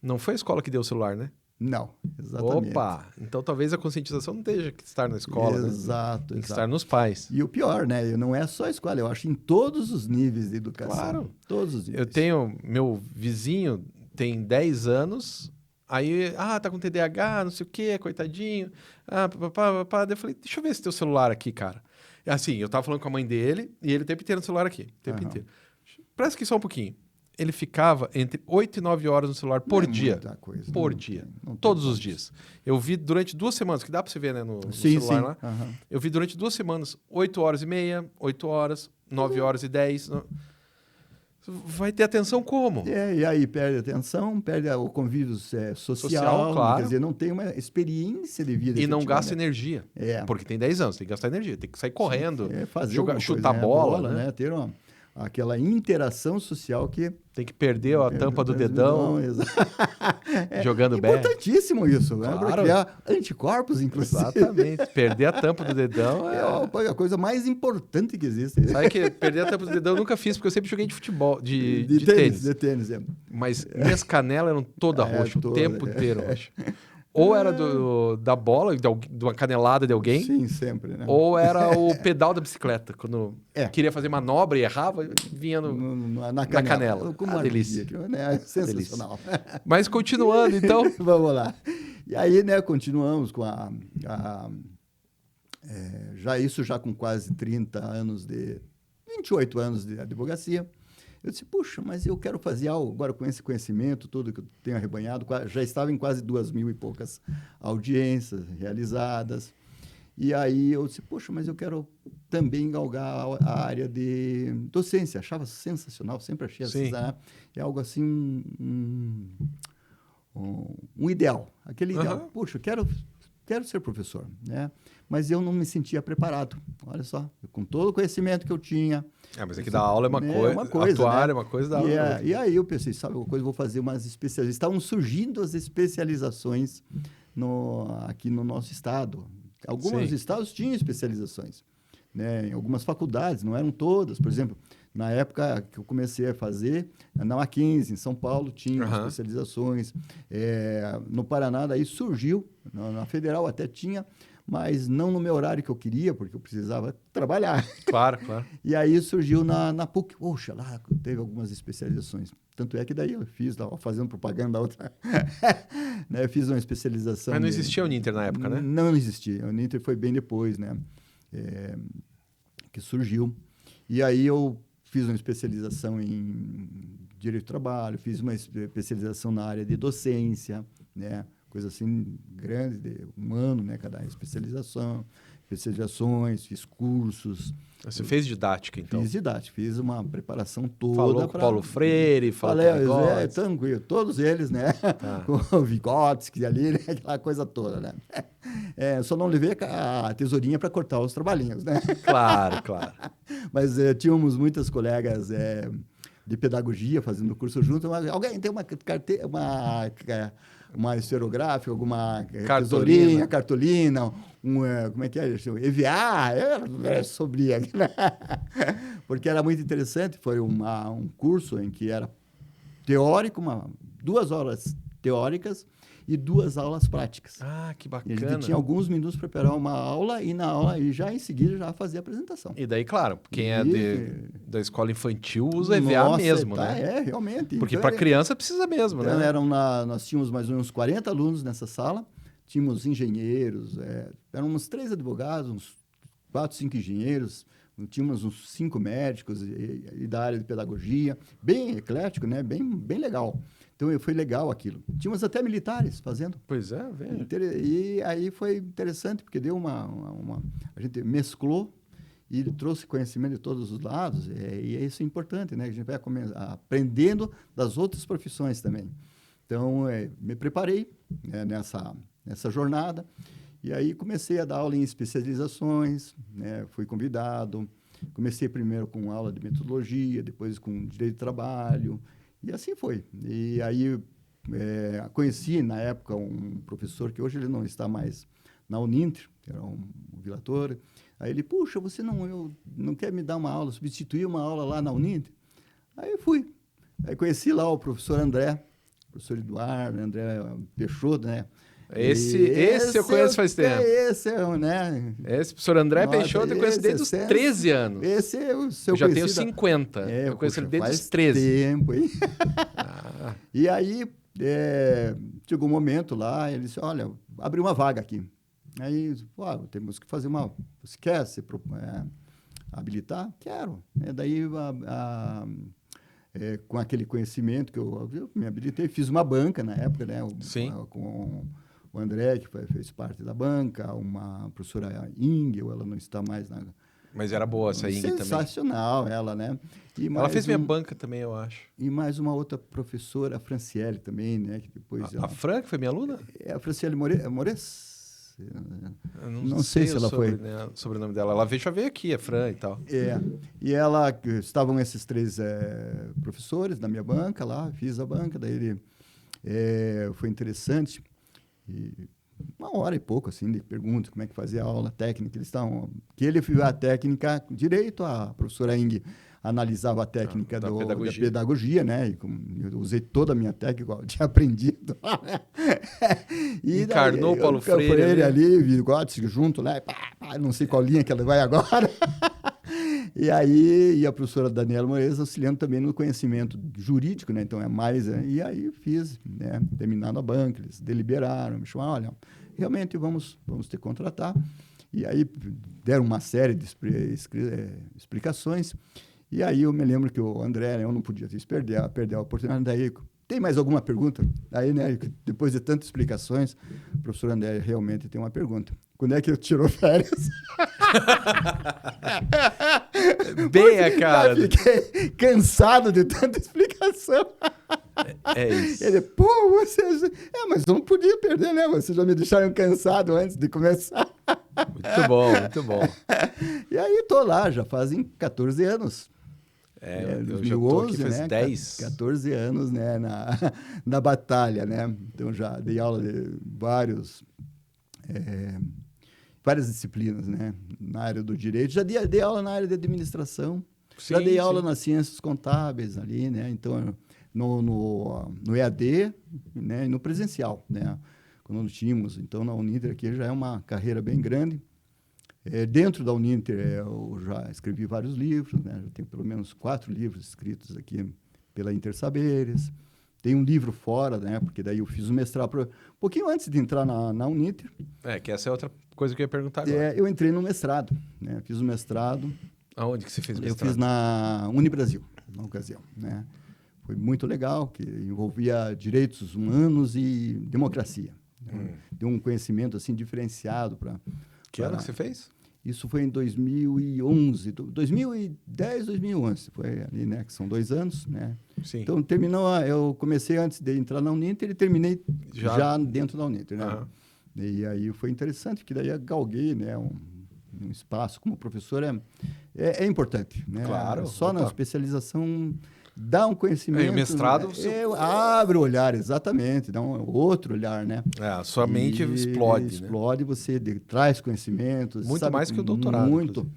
A: não foi a escola que deu o celular, né?
B: Não, exatamente.
A: Opa! Então talvez a conscientização não tenha que estar na escola,
B: Exato,
A: né? Tem que estar nos pais.
B: E o pior, né? Não é só a escola, eu acho em todos os níveis de educação.
A: Claro.
B: Todos os níveis.
A: Eu tenho... Meu vizinho tem 10 anos, aí... tá com TDAH, não sei o quê, coitadinho. Daí eu falei, deixa eu ver esse teu celular aqui, cara. Assim, eu tava falando com a mãe dele, e ele o tempo inteiro no celular aqui. O tempo inteiro. Presta aqui só um pouquinho. Ele ficava entre 8 e 9 horas no celular por dia. Por dia. Todos os dias. Eu vi durante 2 semanas, que dá pra você ver, né, no celular lá. Eu vi durante 2 semanas, 8 horas e meia, 8 horas, 9 horas e 10. vai ter atenção como?
B: E aí perde a atenção, perde o convívio social,
A: claro.
B: quer dizer, não tem uma experiência de vida.
A: E não gasta energia.
B: É.
A: Porque tem 10 anos, tem que gastar energia, tem que sair correndo,
B: fazer
A: chutar bola, né?
B: Ter aquela interação social que...
A: Tem que perder a tampa do dedão, jogando bem.
B: Importantíssimo isso,
A: claro.
B: Para criar anticorpos, inclusive.
A: Exatamente. Perder a tampa do dedão
B: é a coisa mais importante que existe.
A: Sabe que perder a tampa do dedão eu nunca fiz, porque eu sempre joguei de futebol, de tênis.
B: De tênis,
A: Mas minhas canelas eram todas roxas, o tempo inteiro roxo. Ou era da bola, de uma canelada de alguém.
B: Sim, sempre, né?
A: Ou era o pedal da bicicleta. Quando queria fazer manobra e errava, vinha na canela.
B: Como uma delícia. É sensacional.
A: Delícia. Mas continuando, então.
B: Vamos lá. E aí, né, continuamos com já com quase 30 anos 28 anos de advocacia. Eu disse, puxa, mas eu quero fazer algo agora com esse conhecimento todo que eu tenho arrebanhado. Já estava em quase 2.000 e poucas audiências realizadas. E aí eu disse, puxa, mas eu quero também galgar a área de docência. Achava sensacional, sempre achei é algo assim, um ideal. Aquele ideal. Puxa, eu quero ser professor, né? Mas eu não me sentia preparado. Olha só, com todo o conhecimento que eu tinha.
A: Mas aqui dar aula é uma coisa, atuar é uma coisa, dar aula.
B: E aí eu pensei, sabe uma coisa, vou fazer umas especializações. Estavam surgindo as especializações aqui no nosso estado. Alguns estados tinham especializações, né? Em algumas faculdades, não eram todas. Por exemplo, na época que eu comecei a fazer, na Mackenzie, em São Paulo, tinha especializações. No Paraná, daí surgiu, na Federal até tinha, mas não no meu horário que eu queria, porque eu precisava trabalhar.
A: Claro, claro.
B: E aí surgiu na PUC. Poxa, lá teve algumas especializações. Tanto é que daí eu fiz, fazendo propaganda da outra. Né, eu fiz uma especialização.
A: Mas não existia o Uninter na época, né?
B: Não existia. O Uninter foi bem depois, né? Que surgiu. E aí eu fiz uma especialização em Direito do Trabalho, fiz uma especialização na área de docência, né? Coisa assim grande, de um ano, né? Cada especializações, fiz cursos.
A: Você fez didática, então?
B: Fiz didática, fiz uma preparação toda.
A: Falou com o Paulo Freire, falou com o Vygotsky.
B: Tranquilo, todos eles, né? Com o Vygotsky ali, né? Aquela coisa toda, né? Só não levei a tesourinha para cortar os trabalhinhos, né?
A: Claro, claro.
B: Mas tínhamos muitas colegas de pedagogia fazendo curso junto. Mas alguém tem uma carteira, uma esferográfica, alguma tesourinha, cartolina, como é que é? EVA, sobre aqui, né? Porque era muito interessante, foi um curso em que era teórico, 2 horas teóricas e 2 aulas práticas.
A: Ah, que bacana.
B: E a gente tinha alguns minutos para preparar uma aula e na aula, e já em seguida, já fazia a apresentação.
A: E daí, claro, quem da escola infantil usa EVA mesmo, né?
B: Realmente.
A: Porque para criança precisa mesmo, né?
B: Nós tínhamos mais ou menos 40 alunos nessa sala, tínhamos engenheiros, eram uns 3 advogados, uns 4, 5 engenheiros, tínhamos uns 5 médicos e da área de pedagogia, bem eclético, né? Bem legal. Então, foi legal aquilo. Tínhamos até militares fazendo.
A: Pois é, velho.
B: E aí foi interessante, porque deu a gente mesclou e trouxe conhecimento de todos os lados, e isso é importante, né? A gente vai aprendendo das outras profissões também. Então, me preparei, né, nessa jornada, e aí comecei a dar aula em especializações, né? Fui convidado, comecei primeiro com aula de metodologia, depois com direito de trabalho, e assim foi. E aí conheci, na época, um professor que hoje ele não está mais na Uninter, que era um Vilator. Aí ele, puxa, você não quer me dar uma aula, substituir uma aula lá na Uninter? Aí eu fui. Aí conheci lá o professor André, professor Eduardo, André Peixoto, né?
A: Esse eu conheço faz tempo.
B: Né?
A: Esse professor André Peixoto eu conheço desde os 13 anos.
B: Esse é o seu
A: Eu já tenho 50. Eu conheço ele desde os 13.
B: Tempo, hein? E aí, chegou um momento lá, ele disse, olha, abriu uma vaga aqui. Aí, temos que fazer você quer se habilitar? Quero. Daí, com aquele conhecimento que eu me habilitei, fiz uma banca na época, né? Com o André, que fez parte da banca, uma professora Ingel, ela não está mais
A: Mas era boa essa Ing também.
B: Sensacional ela, né? E
A: Ela fez minha banca também, eu acho.
B: E mais uma outra professora, a Franciele também, né? Que depois
A: A Fran, que foi minha aluna?
B: É a Franciele Mores?
A: Eu
B: não sei se ela foi.
A: O sobrenome dela. Ela já veio aqui, a Fran e tal.
B: E ela, estavam esses 3 professores na minha banca lá, fiz a banca, daí foi interessante. E 1 hora e pouco, assim, de perguntas, como é que fazia a aula técnica. Eles estavam... Que ele viu a técnica direito, a professora Ing analisava a técnica da pedagogia, né? E eu usei toda a minha técnica, igual eu tinha aprendido. E
A: encarnou o Paulo
B: Freire ali, Vygotsky junto, né? Não sei qual linha que ela vai agora. E a professora Daniela Moreira auxiliando também no conhecimento jurídico, né? Então é mais... E aí fiz, né? Terminando a banca, eles deliberaram, me chamaram, olha, realmente vamos ter que contratar. E aí deram uma série de explicações. E aí eu me lembro que o André, né, eu não podia perder a oportunidade. Daí, tem mais alguma pergunta? Aí, né, depois de tantas explicações, o professor André realmente tem uma pergunta. Quando é que eu tirou férias?
A: Bem a cara.
B: Eu fiquei cansado de tanta explicação.
A: É isso.
B: Ele, vocês... mas eu não podia perder, né? Vocês já me deixaram cansado antes de começar.
A: Muito bom, muito bom.
B: E aí tô lá, já fazem 14 anos.
A: Eu já tô aqui faz 10.
B: 14 anos, né, na batalha, né? Então já dei aula de várias disciplinas, né? Na área do direito. Já dei aula na área de administração. Sim, já dei aula nas ciências contábeis ali, né? Então, no EAD, né? E no presencial, né? Quando tínhamos. Então, na Uninter aqui já é uma carreira bem grande. Dentro da Uninter, eu já escrevi vários livros, né? Já tenho pelo menos 4 livros escritos aqui pela Intersaberes. Tem um livro fora, né? Porque daí eu fiz o mestrado um pouquinho antes de entrar na Uninter.
A: Que essa é outra coisa que eu ia perguntar agora.
B: Eu entrei no mestrado, né? Fiz o mestrado.
A: Aonde que você fez o mestrado?
B: Eu fiz na Unibrasil, na ocasião, né? Foi muito legal, que envolvia direitos humanos e democracia. Deu um conhecimento assim diferenciado para...
A: Que ano que você fez?
B: Isso foi em 2011, 2010, 2011. Foi ali, né? Que são 2 anos, né?
A: Sim.
B: Então, eu comecei antes de entrar na Uninter e terminei já dentro da Uninter, né?
A: Uhum.
B: E aí foi interessante, porque daí eu galguei, né? Um espaço como professor é importante, né?
A: Claro.
B: Só na especialização dá um conhecimento.
A: E o mestrado...
B: Né? Abre o olhar, exatamente, dá um outro olhar, né?
A: A sua mente explode, né?
B: Explode, você traz conhecimentos.
A: Muito
B: sabe,
A: mais que o doutorado.
B: Muito.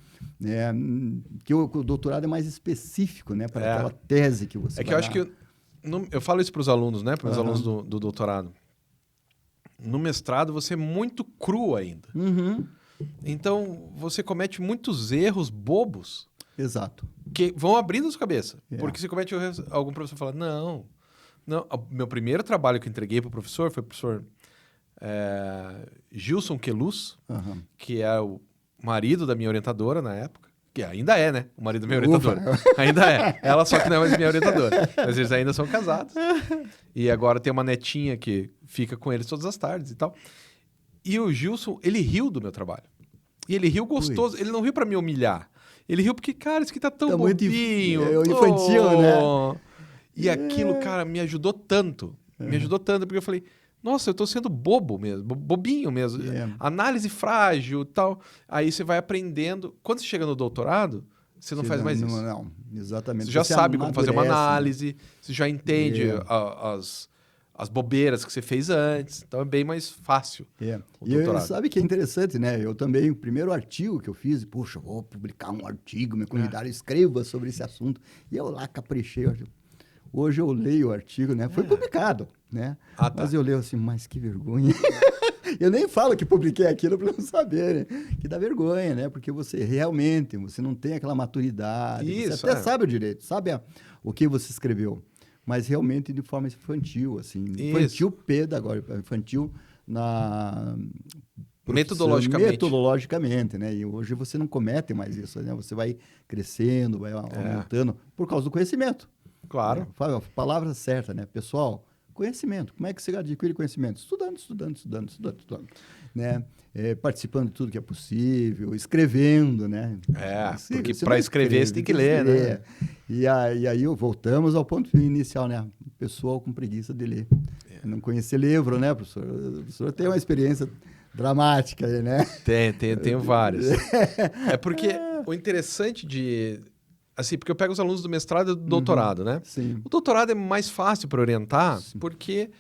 B: Que o doutorado é mais específico, né? Para aquela tese que você vai
A: eu acho que... Eu falo isso para os alunos, né? Para os alunos do doutorado. No mestrado, você é muito cru ainda.
B: Uhum.
A: Então, você comete muitos erros bobos.
B: Exato.
A: Que vão abrindo a sua cabeça. Porque se comete algum professor fala, não. Meu primeiro trabalho que eu entreguei para o professor foi o professor Gilson Queluz, que é o marido da minha orientadora na época. Que ainda é, né? O marido da minha orientadora. Ainda é. Ela só que não é mais minha orientadora. Mas eles ainda são casados. E agora tem uma netinha que fica com eles todas as tardes e tal. E o Gilson, ele riu do meu trabalho. E ele riu gostoso. Ele não riu para me humilhar. Ele riu porque, cara, isso aqui tá tão bobinho.
B: Muito infantil, né?
A: E aquilo, cara, me ajudou tanto. Me ajudou tanto, porque eu falei, nossa, eu tô sendo bobo mesmo, bobinho mesmo. Análise frágil e tal. Aí você vai aprendendo. Quando você chega no doutorado, você não faz mais isso.
B: Não, exatamente.
A: Você já sabe como fazer uma análise, você já entende as bobeiras que você fez antes. Então é bem mais fácil.
B: E sabe que é interessante, né? Eu também, o primeiro artigo que eu fiz, poxa, vou publicar um artigo, me convidaram, escreva sobre esse assunto. E eu lá caprichei. Hoje eu leio o artigo, né? Foi publicado, né? Mas eu leio assim, mas que vergonha. Eu nem falo que publiquei aquilo para não saber, né? Que dá vergonha, né? Porque você realmente, você não tem aquela maturidade.
A: Isso,
B: você até sabe o direito, sabe o que você escreveu. Mas realmente de forma infantil, assim. Infantil pedagógico, infantil metodologicamente, né? E hoje você não comete mais isso, né? Você vai crescendo, vai aumentando por causa do conhecimento.
A: Claro.
B: A palavra certa, né? Pessoal, Conhecimento. Como é que você adquire conhecimento? Estudando. Né? Participando de tudo que é possível, escrevendo, né?
A: Porque para escrever você tem que ler, né?
B: E aí voltamos ao ponto inicial, né? O pessoal com preguiça de ler. Não conhecer livro, né, professor? O professor tem uma experiência dramática aí, né?
A: Tenho várias. Porque o interessante de... Assim, porque eu pego os alunos do mestrado e do doutorado, né?
B: Sim.
A: O doutorado é mais fácil para orientar, porque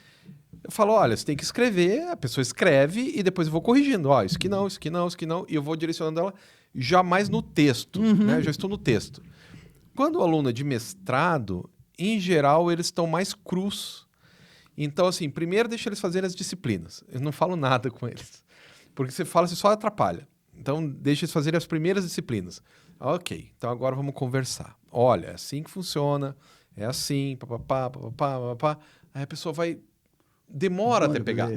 A: eu falo, olha, você tem que escrever, a pessoa escreve e depois eu vou corrigindo. Ó, isso aqui não, e eu vou direcionando ela já mais no texto, né? Eu já estou no texto. Quando o aluno é de mestrado, em geral, eles estão mais crus. Então, assim, primeiro deixa eles fazerem as disciplinas. Eu não falo nada com eles. Porque você fala, você só atrapalha. Então, deixa eles fazerem as primeiras disciplinas. Ok, então agora vamos conversar. Olha, é assim que funciona, é assim, papapá. Aí a pessoa vai... Demora até pegar.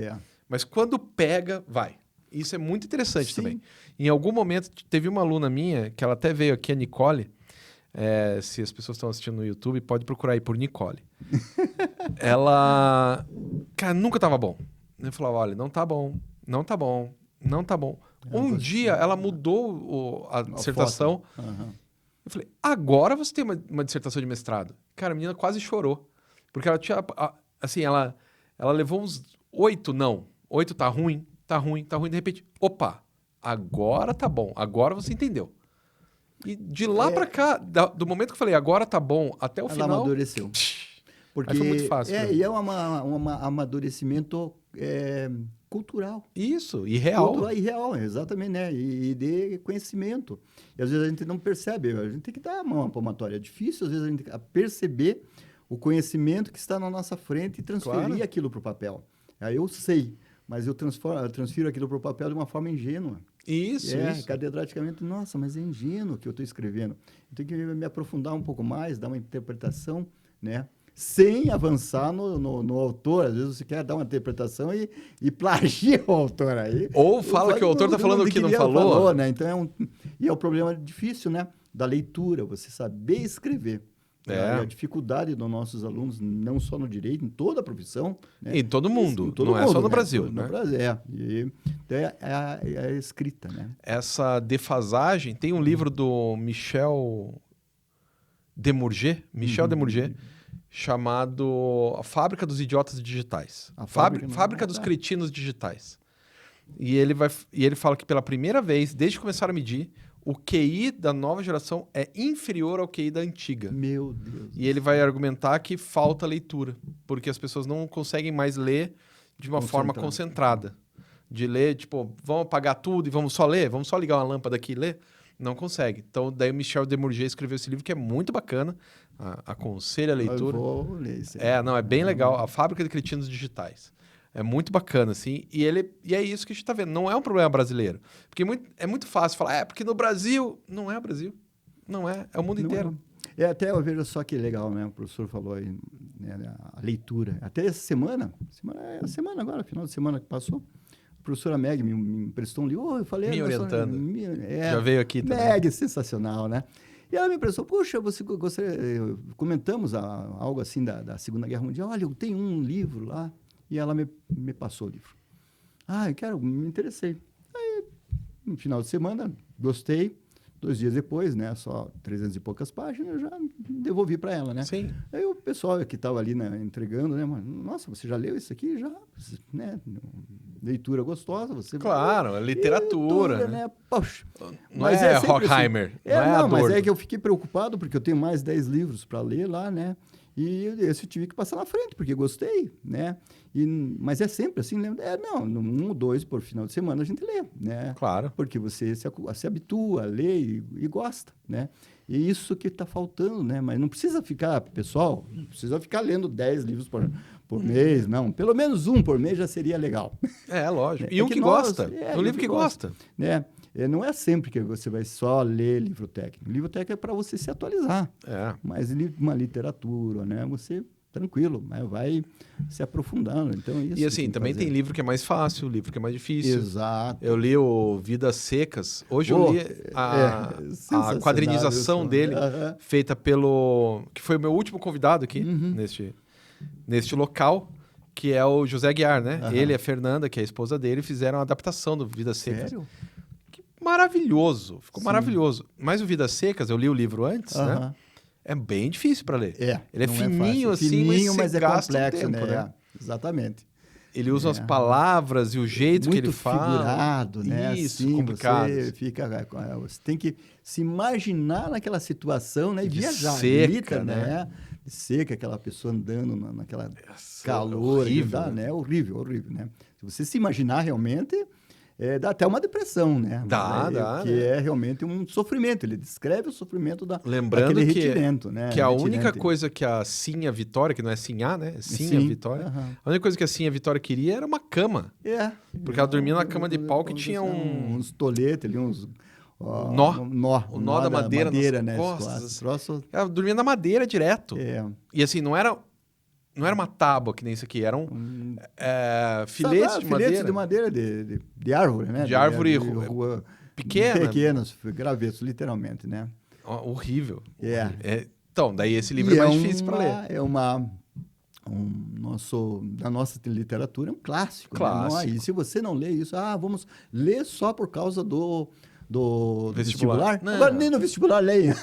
A: Mas quando pega, vai. Isso é muito interessante também. Em algum momento, teve uma aluna minha, que ela até veio aqui, a Nicole. Se as pessoas estão assistindo no YouTube, pode procurar aí por Nicole. Ela... Cara, nunca tava bom. Eu falava, olha, não tá bom. Um dia ela mudou a dissertação. Eu falei, agora você tem uma dissertação de mestrado. Cara, a menina quase chorou. Porque ela tinha... Assim, ela levou uns 8 não. 8 tá ruim. De repente, opa, agora tá bom. Agora você entendeu. E de lá pra cá, do momento que eu falei, agora tá bom, até o final...
B: Ela amadureceu. Porque
A: foi muito fácil.
B: E é um amadurecimento cultural.
A: Isso, e real.
B: Cultural e real, exatamente, né? E de conhecimento. E às vezes a gente não percebe, a gente tem que dar a mão à palmatória. É difícil, às vezes, a gente perceber o conhecimento que está na nossa frente e transferir aquilo para o papel. Aí eu sei, mas eu transfiro aquilo para o papel de uma forma ingênua.
A: Isso.
B: Catedraticamente, nossa, mas é ingênuo o que eu estou escrevendo. Eu tenho que me aprofundar um pouco mais, dar uma interpretação, né? Sem avançar no autor. Às vezes você quer dar uma interpretação e plagia o autor aí.
A: Ou fala que o autor está falando o que não falou.
B: Né? Então é um problema difícil, né? Da leitura, você saber escrever. A dificuldade dos nossos alunos, não só no direito, em toda a profissão. Né?
A: Em todo mundo, não é só no Brasil.
B: No Brasil, é a escrita, né?
A: Essa defasagem, tem um livro do Michel Demurger, chamado A Fábrica dos Idiotas Digitais. Fábrica dos Cretinos Digitais. E ele fala que pela primeira vez, desde que começaram a medir, o QI da nova geração é inferior ao QI da antiga.
B: Meu Deus.
A: E ele vai argumentar que falta leitura, porque as pessoas não conseguem mais ler de uma forma concentrada. De ler, tipo, vamos apagar tudo e vamos só ler? Vamos só ligar uma lâmpada aqui e ler? Não consegue. Então, daí o Michel Demurger escreveu esse livro que é muito bacana. Aconselho a leitura.
B: Eu vou ler isso.
A: É bem legal. A Fábrica de Cretinos Digitais. É muito bacana, assim. E é isso que a gente está vendo. Não é um problema brasileiro. Porque é muito fácil falar, porque no Brasil... Não é o Brasil. Não é. É o mundo inteiro.
B: Até eu vejo só que legal, né? O professor falou aí, né, a leitura. Até essa semana agora, final de semana que passou, a professora Meg me emprestou um livro. Eu falei...
A: Me orientando. Já veio aqui também.
B: Meg, sensacional, né? E ela me emprestou, poxa, você gostaria... Comentamos algo assim da Segunda Guerra Mundial. Olha, eu tenho um livro lá. E ela me passou o livro. Me interessei. Aí, no final de semana, gostei. 2 dias depois, né, só 300 e poucas páginas, eu já devolvi para ela, né?
A: Sim.
B: Aí o pessoal que estava ali, né, entregando, né, nossa, você já leu isso aqui? Já, né? Leitura gostosa, você...
A: Claro, é literatura,
B: né? Poxa.
A: Não é Horkheimer,
B: assim. Mas é que eu fiquei preocupado, porque eu tenho mais 10 livros para ler lá, né? E esse eu tive que passar na frente, porque gostei, né? Mas é sempre assim, né? 1 ou 2 por final de semana a gente lê, né?
A: Claro.
B: Porque você se habitua a ler e gosta, né? E isso que está faltando, né? Mas não precisa ficar, pessoal, não precisa ficar lendo 10 livros por mês, não. Pelo menos 1 por mês já seria legal.
A: Lógico. E que gosta. Um livro que gosta.
B: Né? Não é sempre que você vai só ler livro técnico. Livro técnico é para você se atualizar. Mas uma literatura, né? Você, tranquilo, mas vai se aprofundando. Então, isso
A: e assim, também tem livro que é mais fácil, livro que é mais difícil.
B: Exato.
A: Eu li o Vidas Secas. Hoje eu li a quadrinização dele, feita que foi o meu último convidado aqui, neste local. que é o José Aguiar, né?
B: Aham.
A: Ele e a Fernanda, que é a esposa dele, fizeram a adaptação do Vidas Secas.
B: Sério?
A: Maravilhoso, ficou
B: Sim.
A: maravilhoso. Mas o Vidas Secas, eu li o livro antes, né?
B: Aham.
A: É bem difícil para ler. Ele é
B: não
A: fininho
B: fácil.
A: assim,
B: Fininho,
A: mas
B: mas
A: você
B: é
A: gasta
B: complexo,
A: um tempo, né?
B: Exatamente.
A: Ele usa as palavras e o jeito que ele fala.
B: Muito figurado, né?
A: Isso,
B: assim,
A: complicado.
B: Você tem que se imaginar naquela situação, né? E
A: De
B: viajar.
A: seca,
B: Literal,
A: né?
B: De seca, aquela pessoa andando naquela
A: Nossa,
B: calor.
A: horrível,
B: Dá, né? Horrível, horrível, né? Se você se imaginar realmente, dá até uma depressão, né?
A: Dá,
B: que
A: né?
B: é realmente um sofrimento. Ele descreve o sofrimento
A: Lembrando
B: daquele
A: que,
B: retirento, né?
A: que a
B: Retirante.
A: única coisa que a Sinha Vitória, que não é Sinhá, né? É Sinha
B: Sim,
A: Vitória.
B: aham.
A: A única coisa que a Sinha Vitória queria era uma cama. Porque ela dormia numa cama de pau que tinha
B: uns toletes ali, uns...
A: nó. O nó da madeira nas
B: né?
A: costas.
B: Troço,
A: Ela dormia na madeira direto.
B: é,
A: E assim, não era uma tábua que nem isso aqui, eram filetes de madeira.
B: Filetes de madeira de árvore, né?
A: De árvore
B: rua
A: pequena.
B: Pequenos, gravetos, literalmente, né?
A: Horrível.
B: É.
A: Então, daí esse livro é mais difícil para ler.
B: Da nossa literatura, é um clássico.
A: Clássico.
B: Né? E se você não lê isso, vamos ler só por causa do
A: Vestibular? Não.
B: Agora nem no vestibular leia.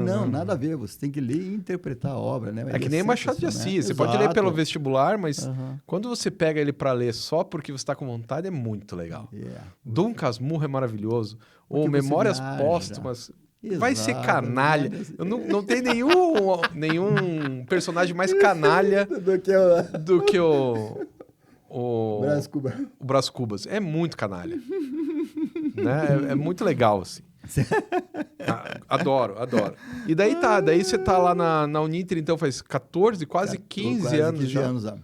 A: Não.
B: Nada a ver. Você tem que ler e interpretar a obra, né?
A: É que nem Machado de Assis.
B: Né?
A: Você pode ler pelo
B: Exato.
A: vestibular, mas quando você pega ele para ler só porque você está com vontade, é muito legal. Dom Casmurro é maravilhoso. Ou Memórias Póstumas. Vai ser canalha. Eu não tem nenhum personagem mais canalha do que o Brás Cubas. É muito canalha. Né? É muito legal, assim. Adoro. E daí você tá lá na Uninter, então faz 14, quase 15 anos já.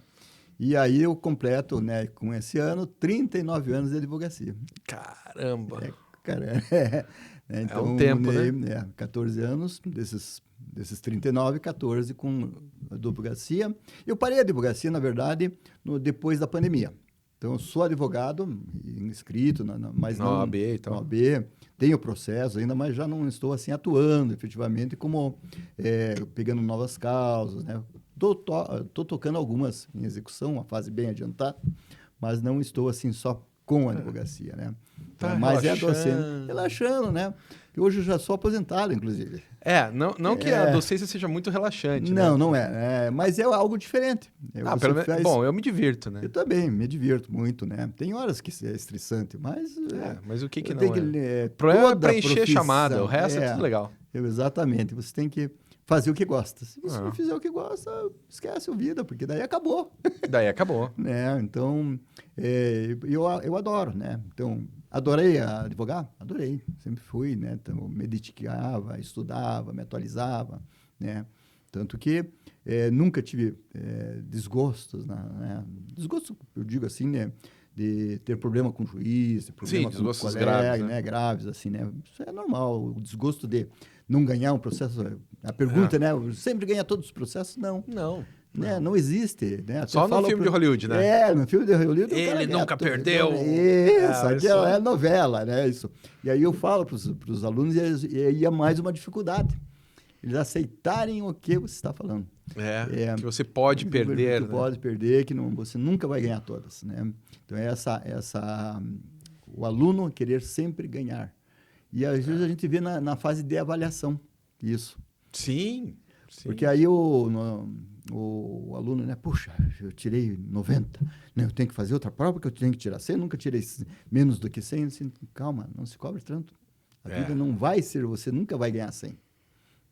B: E aí eu completo, né, com esse ano, 39 anos de advocacia.
A: Caramba!
B: Então,
A: um tempo, né?
B: 14 anos, desses 39, 14 com advocacia. Eu parei a advocacia, na verdade, depois da pandemia. Então, eu sou advogado, inscrito, mas
A: na
B: não...
A: OAB e tal.
B: Na OAB, tenho processo ainda, mas já não estou, assim, atuando efetivamente como pegando novas causas, né? Estou tocando algumas em execução, uma fase bem adiantada, mas não estou, assim, só com a advocacia, né?
A: Tá
B: mas
A: relaxando.
B: É docente, relaxando, né? E hoje eu já sou aposentado, inclusive.
A: Não que a docência seja muito relaxante, né?
B: Não é. Mas é algo diferente.
A: Bom, eu me divirto, né?
B: Eu também me divirto muito, né? Tem horas que é estressante, mas...
A: mas o que não
B: é?
A: O problema é preencher a chamada, o resto é tudo legal.
B: Exatamente, você tem que fazer o que gosta. Se você não fizer o que gosta, esquece a vida, porque daí acabou. Né? Então, eu adoro, né? Então, adorei advogar? Adorei, sempre fui, né? Então, me dedicava, estudava, me atualizava, né? Tanto que nunca tive desgostos, né? Desgosto, eu digo assim, né? De ter problema com o juiz, problema com o colega,
A: graves,
B: né? Graves, assim, né? Isso é normal, o desgosto de não ganhar um processo. A pergunta, né? Sempre ganha todos os processos? Não. Né? Não existe. Né?
A: Só no filme de Hollywood, né?
B: No filme de Hollywood.
A: Ele nunca perdeu.
B: Isso, aqui é novela, né? Isso. E aí eu falo para os alunos e aí é mais uma dificuldade. Eles aceitarem o que você está falando.
A: Que você pode perder.
B: Que pode perder, que você nunca vai ganhar todas, né? Então, o aluno querer sempre ganhar. E às vezes a gente vê na fase de avaliação isso.
A: Sim.
B: Porque aí o aluno, né? Puxa, eu tirei 90, né? Eu tenho que fazer outra prova porque eu tenho que tirar 100, nunca tirei menos do que 100. Assim, calma, não se cobre tanto. A vida não vai ser, você nunca vai ganhar 100.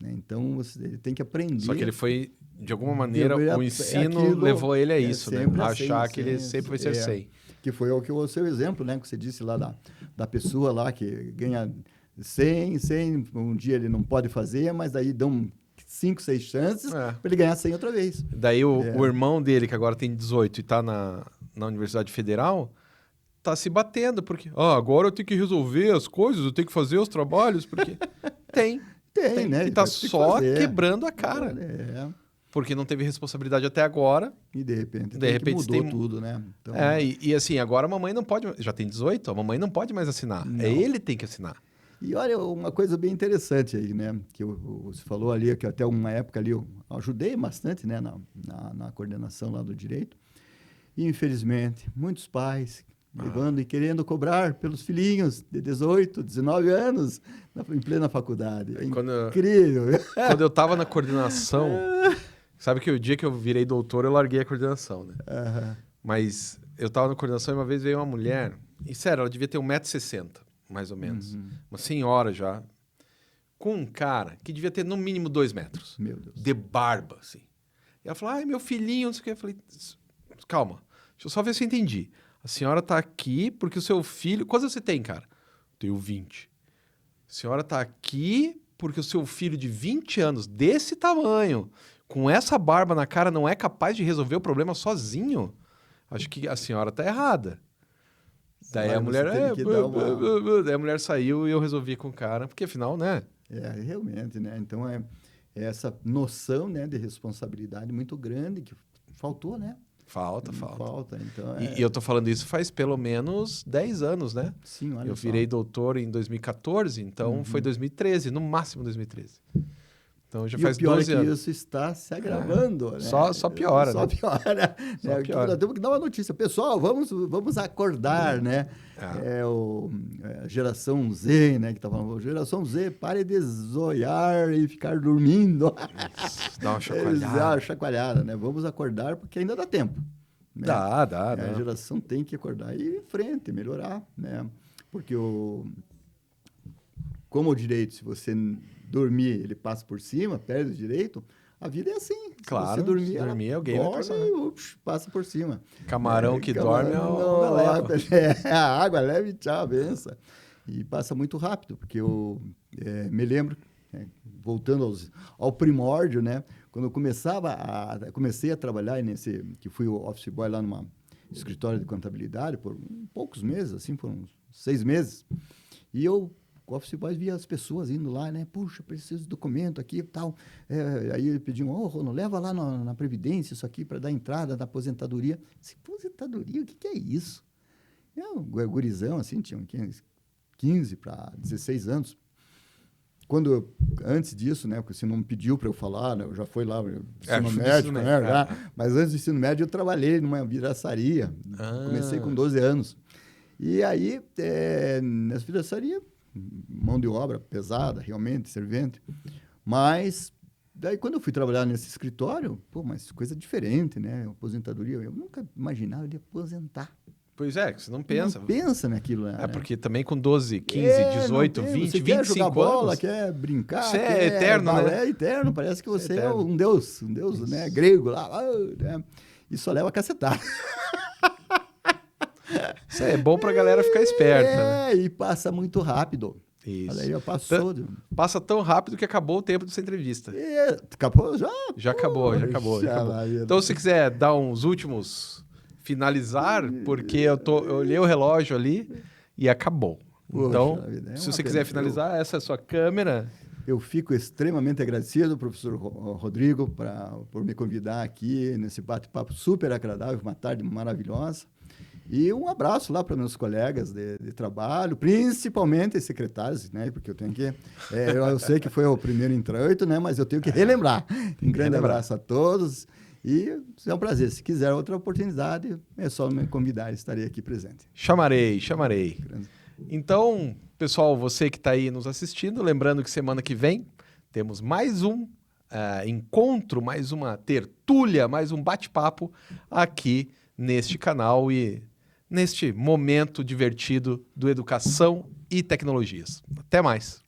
B: Né? Então, ele tem que aprender.
A: Só que ele foi, de alguma maneira, o ensino levou ele a isso, né? A achar que ele sempre vai ser 100.
B: Que foi o seu exemplo, né? Que você disse lá da pessoa lá que ganha 100, um dia ele não pode fazer, mas daí dão 5, 6 chances para ele ganhar 100 outra vez.
A: Daí o irmão dele, que agora tem 18 e está na Universidade Federal, tá se batendo, porque agora eu tenho que resolver as coisas, eu tenho que fazer os trabalhos, porque tem,
B: né?
A: E tá só quebrando a cara. Porque não teve responsabilidade até agora.
B: E de repente mudou tudo, né? Então...
A: e assim, agora a mamãe não pode... Já tem 18, a mamãe não pode mais assinar.
B: Não.
A: Ele tem que assinar.
B: E olha, uma coisa bem interessante aí, né? Que você falou ali, que até uma época ali eu ajudei bastante, né? Na coordenação lá do direito. E, infelizmente, muitos pais levando e querendo cobrar pelos filhinhos de 18, 19 anos em plena faculdade. É incrível.
A: Quando eu estava na coordenação, sabe que o dia que eu virei doutor, eu larguei a coordenação, né? Mas eu estava na coordenação e uma vez veio uma mulher, e sério, ela devia ter 1,60 m, mais ou menos. Uma senhora já, com um cara que devia ter no mínimo 2 metros.
B: Meu Deus.
A: De barba, assim. E ela falou, ai, meu filhinho, não sei o que. Eu falei, calma, deixa eu só ver se eu entendi. A senhora tá aqui porque o seu filho... Quantos você tem, cara? Tenho 20. A senhora tá aqui porque o seu filho de 20 anos, desse tamanho, com essa barba na cara, não é capaz de resolver o problema sozinho? Acho que a senhora tá errada. Daí a mulher... Daí a mulher saiu e eu resolvi com o cara, porque afinal, né?
B: Realmente, né? Então, é essa noção, né, de responsabilidade muito grande que faltou, né?
A: Falta.
B: Então,
A: E eu tô falando isso faz pelo menos 10 anos, né?
B: Sim, olha
A: eu virei doutor em 2014, então foi 2013, no máximo 2013. Então já faz 12 anos.
B: E o pior é que isso está se agravando, né?
A: Só piora,
B: né? Só piora. Nós temos que dar uma notícia. Pessoal, vamos acordar, né? A geração Z, né? Que tá falando, geração Z, pare de zoiar e ficar dormindo.
A: Dá uma chacoalhada.
B: Dá uma chacoalhada, né? Vamos acordar porque ainda dá tempo. Né?
A: Dá.
B: A geração tem que acordar e ir em frente, melhorar, né? Porque como o direito, se você dormir, ele passa por cima, perde o direito, a vida é assim.
A: Claro, se dormir alguém vai passar.
B: Passa por cima.
A: Camarão que dorme é uma leva.
B: A água leve, tchau, benção. E passa muito rápido, porque eu me lembro, voltando ao primórdio, né? Quando eu comecei a trabalhar que fui o office boy lá numa escritório de contabilidade por poucos meses, assim, por uns 6 meses. E o office boy via as pessoas indo lá, né? Puxa, preciso de documento aqui e tal. Aí ele pediu, Rono, leva lá na Previdência isso aqui para dar entrada da aposentadoria. Aposentadoria? O que é isso? Eu, gurizão, assim, tinha 15 para 16 anos. Antes disso, né? Porque você não me pediu para eu falar, né? Eu já fui lá, ensino médico, né? Mas antes do ensino médio eu trabalhei numa vidraçaria. Comecei com 12 anos. E aí, nessa vidraçaria, mão de obra pesada, realmente, servente. Mas, daí quando eu fui trabalhar nesse escritório, mas coisa diferente, né? Aposentadoria, eu nunca imaginava de aposentar.
A: Pois é, que você não pensa.
B: Não pensa naquilo, né?
A: Porque também com 12, 15, 18, 20, 25
B: quer jogar bola,
A: anos...
B: quer brincar,
A: você é eterno, né?
B: É eterno, parece que você é um deus, né? Grego lá, né? E só leva cacetada.
A: Isso é bom pra galera ficar esperta, né?
B: E passa muito rápido.
A: Isso.
B: Mas aí passou.
A: Passa tão rápido que acabou o tempo dessa entrevista.
B: Acabou já?
A: Já acabou. Então, se quiser dar uns últimos... finalizar, porque eu olhei o relógio ali e acabou. Então, se você quiser finalizar, essa é a sua câmera.
B: Eu fico extremamente agradecido, professor Rodrigo, por me convidar aqui nesse bate-papo super agradável, uma tarde maravilhosa. E um abraço lá para meus colegas de trabalho, principalmente secretários, né? Porque eu tenho que... eu sei que foi o primeiro introito, né? Mas eu tenho que relembrar. Um grande abraço a todos. E é um prazer. Se quiser outra oportunidade, é só me convidar, estarei aqui presente.
A: Chamarei. Então, pessoal, você que está aí nos assistindo, lembrando que semana que vem temos mais um encontro, mais uma tertúlia, mais um bate-papo aqui neste canal e neste momento divertido do Educação e Tecnologias. Até mais!